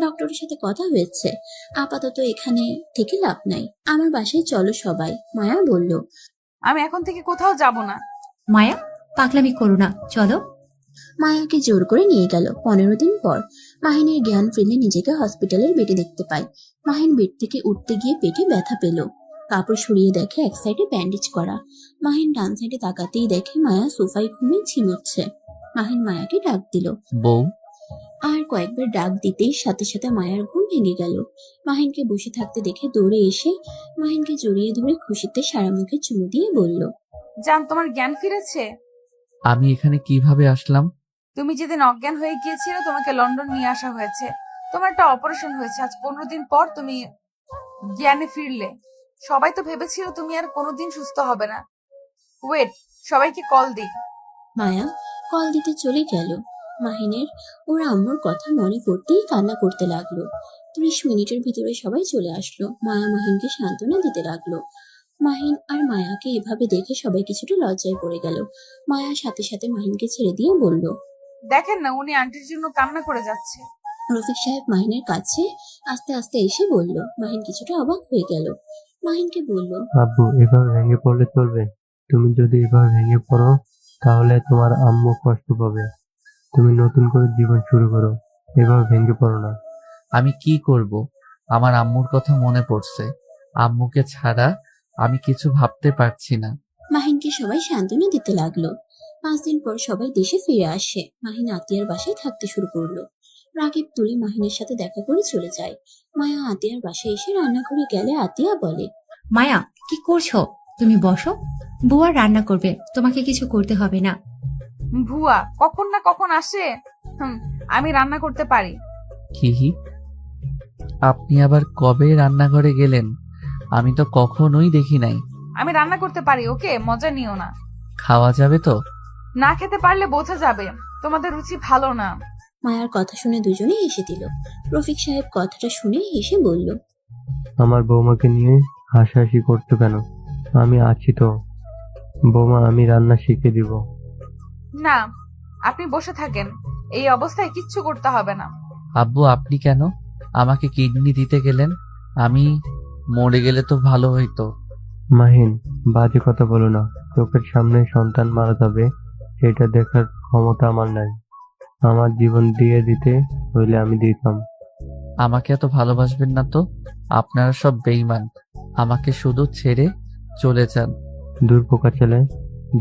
ডক্টরের সাথে কথা হয়েছে, আপাতত এখানে থেকে লাভ নাই, আমার বাসায় চলো সবাই। মায়া বলল, আমি এখন থেকে কোথাও যাব না। মায়া, পাগলামি করো না, চলো। মায়াকে জোর করে নিয়ে গেল। 15 দিন পর মাহিনের জ্ঞান ফিরলে নিজেকে হসপিটালের বেডে দেখতে পায়। মাহিন বেড থেকে উঠতে গিয়ে পেটে ব্যথা পেল। কাপড় সরিয়ে দেখে এক সাইডে ব্যান্ডেজ করা। মাহিন ডান সাইডে তাকাতেই দেখে মায়া সোফায় ঘুমিয়ে ঝিমোচ্ছে। মাহিন মায়াকে ডাক দিল। বউ, আর কয়েকবার ডাক দিতেই সাথে সাথে মায়ার ঘুম ভেঙে গেল। মাহিনকে বসে থাকতে দেখে দৌড়ে এসে মাহিনকে জড়িয়ে ধরে খুশিতে সারা মুখে চুমু দিয়ে বলল, জান, তোমার জ্ঞান ফিরেছে? আমি এখানে কিভাবে আসলাম? তুমি যেদিন অজ্ঞান হয়ে গিয়েছিলে তোমাকে লন্ডন নিয়ে আসা হয়েছে। তোমার একটা অপারেশন হয়েছে, আজ 15 দিন পর তুমি জ্ঞানে ফিরলে। সবাই তো ভেবেছিল তুমি আর কোনোদিন সুস্থ হবে না। ওয়েট, সবাইকে কল দিই। মায়া কল দিতে চলে গেল। মাহিনের ওর আম্মুর কথা মনে পড়তেই কান্না করতে লাগলো। 30 মিনিটের ভিতরে সবাই চলে আসলো। মায়া মাহিনকে সান্ত্বনা দিতে লাগলো। মাহিন আর মায়াকে এভাবে দেখে সবাই কিছুটা লজ্জায় পড়ে গেল। মায়া সাথে সাথে মাহিনকে ছেড়ে দিয়ে বলল, দেখেন না, উনি আন্টির জন্য কান্না করে যাচ্ছে। রফিক সাহেব মাহিনের কাছে আস্তে আস্তে এসে বলল। মাহিন কিছুটা অবাক হয়ে গেল। মাহিনকে বলল, আব্বু, এভাবে ভেঙে পড়লে চলবে? তুমি যদি এভাবে ভেঙে পড়ো তাহলে তোমার আম্মু কষ্ট পাবে। তুমি নতুন করে জীবন শুরু করো, এভাবে ভেঙে পড়ো না। আমি কি করব? আমার আম্মুর কথা মনে পড়ছে। আম্মুকে ছাড়া আমি কিছু ভাবতে পারছি না। মাহিনকে সবাই সান্ত্বনা দিতে লাগলো। 5 দিন পর সবাই দেশে ফিরে আসে। মাহিন আতিয়ার বাসায় থাকতে শুরু করলো। রাকিব তুলি মাহিনের সাথে দেখা করে চলে যায়। মায়া আতিয়ার বাসায় এসে রান্নাঘরে গেলে আতিয়া বলে, মায়া, কি করছো? তুমি বসো, বুয়া রান্না করবে, তোমাকে কিছু করতে হবে না। ভুয়া কখন না কখন আসে। আমি রান্না করতে পারি। কি? আপনি আবার কবে রান্নাঘরে গেলেন? আমি তো কখনোই দেখি নাই। আমি রান্না করতে পারি, ওকে? মজা নিও না। খাওয়া যাবে তো? না খেতে পারলে বোঝা যাবে তোমাদের রুচি ভালো না। মায়ার কথা শুনে দুজনে হেসে দিল। রফিক সাহেব কথাটা শুনে হেসে বলল, আমার বৌমাকে নিয়ে হাসাহাসি করছো কেন? আমি আছি তো বৌমা, আমি রান্না শিখে দিব। না, আপনি বসে থাকেন, এই অবস্থায় কিচ্ছু করতে হবে না। আব্বু, আপনি কেন আমাকে কিডনি দিতে গেলেন? আমি মরে গেলে তো ভালো হইতো। মাহিন, বাজে কথা বলো না। চোখের সামনে সন্তান মারা যাবে, সেটা দেখার ক্ষমতা আমার নাই। আমার জীবন দিয়ে দিতে হইলে আমি দিতাম। আমাকে এত ভালোবাসবেন না তো। আপনারা সব বেঈমান। আমাকে শুধু ছেড়ে চলে যান। দূর পোকা ছেলে,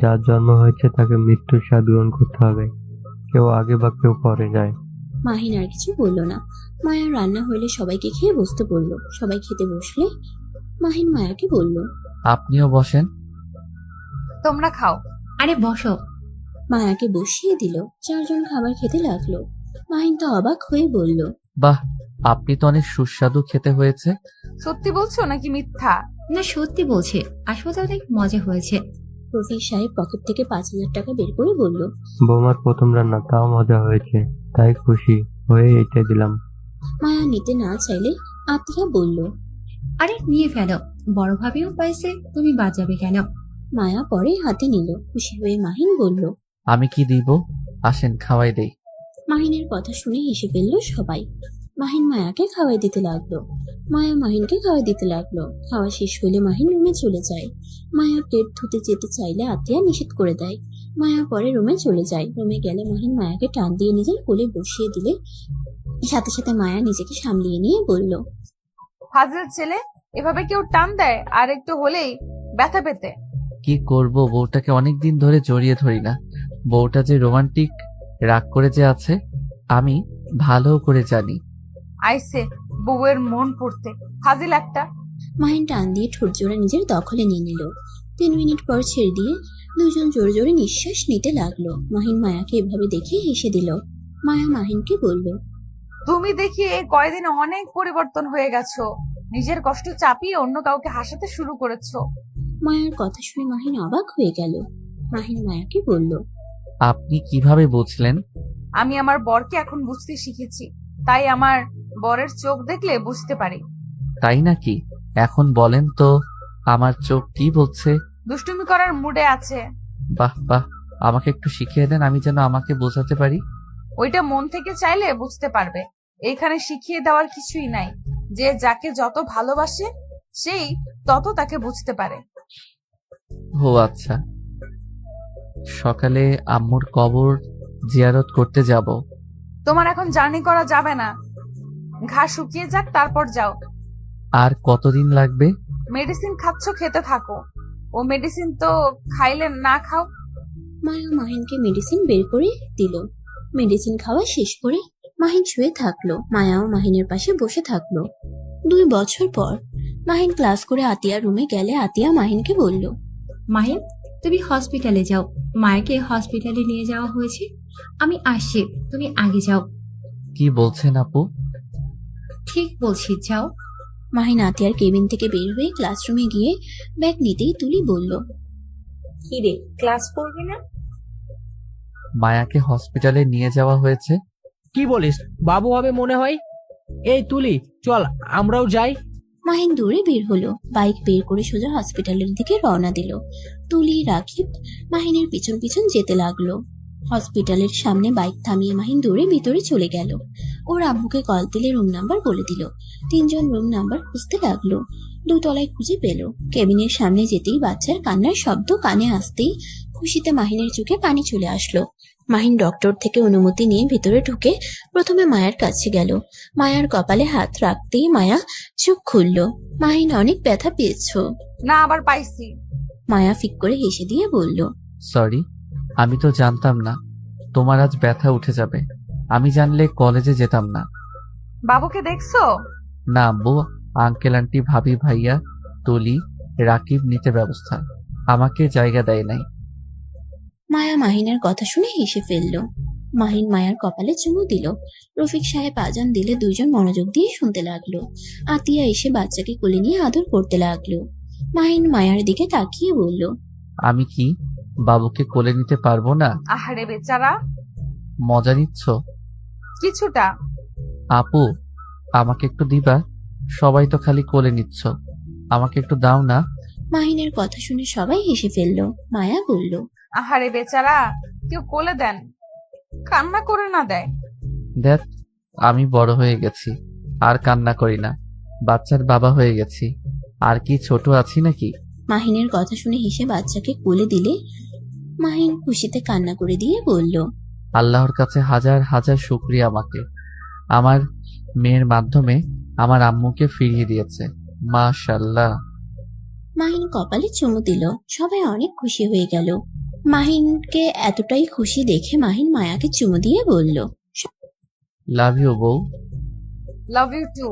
যার জন্ম হয়েছে তাকে মৃত্যুর স্বাদ গ্রহণ করতে হবে। কেউ আগে বা কেউ পরে যায়। মাহিন আর কিছু বলল না। মায়া রান্না হইলে সবাইকে খেয়ে বসতে বলল। সবাই খেতে বসলে মাহিন মায়াকে বলল, আপনিও বসেন। তোমরা খাও। আরে বসো। মায়াকে বসিয়ে দিল। 4 জন খাবার খেতে লাগলো। মাহিন তো অবাক হয়ে বলল, বাহ, আপনি তো অনেক সুস্বাদু খেতে হয়েছে। সত্যি বলছো নাকি মিথ্যা? না, সত্যি বলছে, আসলে অনেক মজা হয়েছে। রফিক সাহেব পকেট থেকে 5,000 টাকা বের করে বলল, বৌমার প্রথম রান্না, তাও মজা হয়েছে, তাই খুশি হয়ে এটা দিলাম। মায়া নিতে না চাইলে আতিয়া বলল, আরে নিয়ে ফেলো, বড় ভাবেও পাইছে, তুমি বাজাবে কেন? মায়া পরে হাতে নিল। খুশি হয়ে মাহিন বলল, আমি কি দিব? আসেন খাওয়াই দেই। মাহিনের কথা শুনে হেসে ফেলল সবাই। মাহিন মায়াকে খাওয়াই দিতে লাগলো। মায়া মাহিনকে খাওয়াই দিতে লাগলো। খাওয়া শেষ হলে মাহিন রুমে চলে যায়। মায়া প্লেট ধুতে যেতে চাইলে আতিয়া নিষেধ করে দেয়। মায়া পরে রুমে চলে যায়। রুমে গেলে মাহিন মায়াকে টান দিয়ে নিজের কোলে বসিয়ে দিলে সাথে সাথে মায়া নিজেকে সামলিয়ে নিয়ে বলল, ফাজিল ছেলে, এভাবে কেউ টান দেয় আর একটু হলেই ব্যথা পেতে। কি করব, বউটাকে অনেকদিন ধরে জড়িয়ে ধরি না। বউটা যে রোমান্টিক, রাগ করে যে আছে আমি ভালো করে জানি। আইসে বউয়ের মন পড়তে, ফাজিল একটা। মাহিন টান দিয়ে ঠোঁট জোড়া নিজের দখলে নিয়ে নিল। 3 মিনিট পর ছেড়ে দিয়ে দুজন জোরে জোরে নিঃশ্বাস নিতে লাগলো। মাহিন মায়াকে এভাবে দেখে হেসে দিল। মায়া মাহিনকে বলল, তুমি দেখি এই কয়দিনে অনেক পরিবর্তন হয়ে গেছো। নিজের কষ্ট চাপিয়ে অন্য কাউকে হাসাতে শুরু করেছো। মায়ার কথা শুনে মাহিন অবাক হয়ে গেল। মাহিন মায়াকে বলল, আপনি কিভাবে বুঝলেন? আমি আমার বরকে এখন বুঝতে শিখেছি, তাই আমার বরের চোখ দেখলে বুঝতে পারি। তাই নাকি? এখন বলেন তো আমার চোখ কি বলছে? দুষ্টুমি করার মুডে আছে। বাহ বাহ, আমাকে একটু শিখিয়ে দেন, আমি যেন আমাকে বোঝাতে পারি। ওইটা মন থেকে চাইলে বুঝতে পারবে। এখানে শিখিয়ে দেওয়ার কিছুই নাই। যে যাকে যত ভালোবাসে সেই তত তাকে বুঝতে পারে। ও আচ্ছা। সকালে আম্মুর কবর জিয়ারত করতে যাব। তোমার এখন জার্নি করা যাবে না, ঘা শুকিয়ে যাক তারপর যাও। আর কতদিন লাগবে? মেডিসিন খাচ্ছ, খেতে থাকো। ও মেডিসিন তো খাইলে না খাও। মায়া মাহিনকে মেডিসিন বের করে দিল। মেডিসিন খাওয়া শেষ করে মাহিন শুয়ে থাকলো, মায়াও মাহিনের পাশে বসে থাকলো। 2 বছর পর মাহিন ক্লাস করে আতিয়ার রুমে গেলে আতিয়া মাহিনকে বলল, মাহিন, তুমি হসপিটালে যাও, মায়াকে হসপিটালে নিয়ে যাওয়া হয়েছে। আমি আসছি, তুমি আগে যাও। কি বলছেন আপু? ঠিক বলছি, যাও। মাহিন আতিয়ার কেবিন থেকে বের হয়ে ক্লাসরুমে গিয়ে ব্যাগ নিতেই তুলি বলল, কি রে, ক্লাস করবি না? মায়াকে হসপিটালে নিয়ে যাওয়া হয়েছে। কি বলিস, বাবু হবে মনে হয়। এই তুলি, চল আমরাও যাই। মাহিন দৌড়ে বের হলো, বাইক বের করে সোজা হসপিটালের দিকে রওনা দিল। তুলি, রাকিব মাহিনের পিছন পিছন যেতে লাগলো। হসপিটালের সামনে বাইক থামিয়ে মাহিন দৌড়ে ভিতরে চলে গেল। ওর আব্বুকে কল দিলে রুম নাম্বার বলে দিল। 3 জন রুম নাম্বার খুঁজতে লাগলো, 2 তলায় খুঁজে পেল। কেবিনের সামনে যেতেই বাচ্চার কান্নার শব্দ কানে আসতেই খুশিতে মাহিনের চোখে পানি চলে আসলো। মাহিন ডক্টর থেকে অনুমতি নিয়ে ভিতরে ঢুকে প্রথমে মায়ার কাছে গেল। মায়ার কপালে হাত রাখতেই মায়া চোখ খুলল। মাহিন, অনেক ব্যথা পেয়েছো? না, আবার পাইছি। মায়া ফিক করে হেসে দিয়ে বলল, সরি, আমি তো জানতাম না তোমার আজ ব্যথা উঠে যাবে। আমি জানলে কলেজে যেতাম না। বাবুকে দেখছো? না আব্বু, আঙ্কেল আন্টি ভাবি ভাইয়া তুলি রাকিব নিতে ব্যবস্থা, আমাকে জায়গা দেয় নাই। মায়া মাহিনের কথা শুনে হেসে ফেলল। মাহিন মায়ার কপালে চুমু দিল। রফিক সাহেব আজান দিলে 2 জন মনোযোগ দিয়ে শুনতে লাগলো। আতিয়া এসে বাচ্চাকে কোলে নিয়ে আদর করতে লাগলো। মাহিন মায়ার দিকে তাকিয়ে বলল, আমি কি বাবুকে কোলে নিতে পারবো না? আহারে বেচারা। মজা নিচ্ছ? কিছুটা। আপু, আমাকে একটু দিবা? সবাই তো খালি কোলে নিচ্ছ, আমাকে একটু দাও না। মাহিনের কথা শুনে সবাই হেসে ফেলল। মায়া বলল, আহারে বেচারা, কেউ কোলে দেন, কান্না করে না দেয়। দেখ, আমি বড় হয়ে গেছি, আর কান্না করি না, বাচ্চার বাবা হয়ে গেছি, আর কি ছোট আছি নাকি? মাহিনের কথা শুনে হেসে বাচ্চাকে কোলে দিলে মাহিন খুশিতে কান্না করে দিয়ে বলল, আল্লাহর কাছে হাজার হাজার শুকরিয়া, আমাকে আমার মেয়ের মাধ্যমে আমার আম্মুকে ফিরিয়ে দিয়েছে, মাশাআল্লাহ। মাহিন কপালে চুমু দিল। সবাই অনেক খুশি হয়ে গেল। মাহিনকে এতটাই খুশি দেখে মাহিন মায়াকে চুমু দিয়ে বলল, লাভ ইউ বউ। Love you two.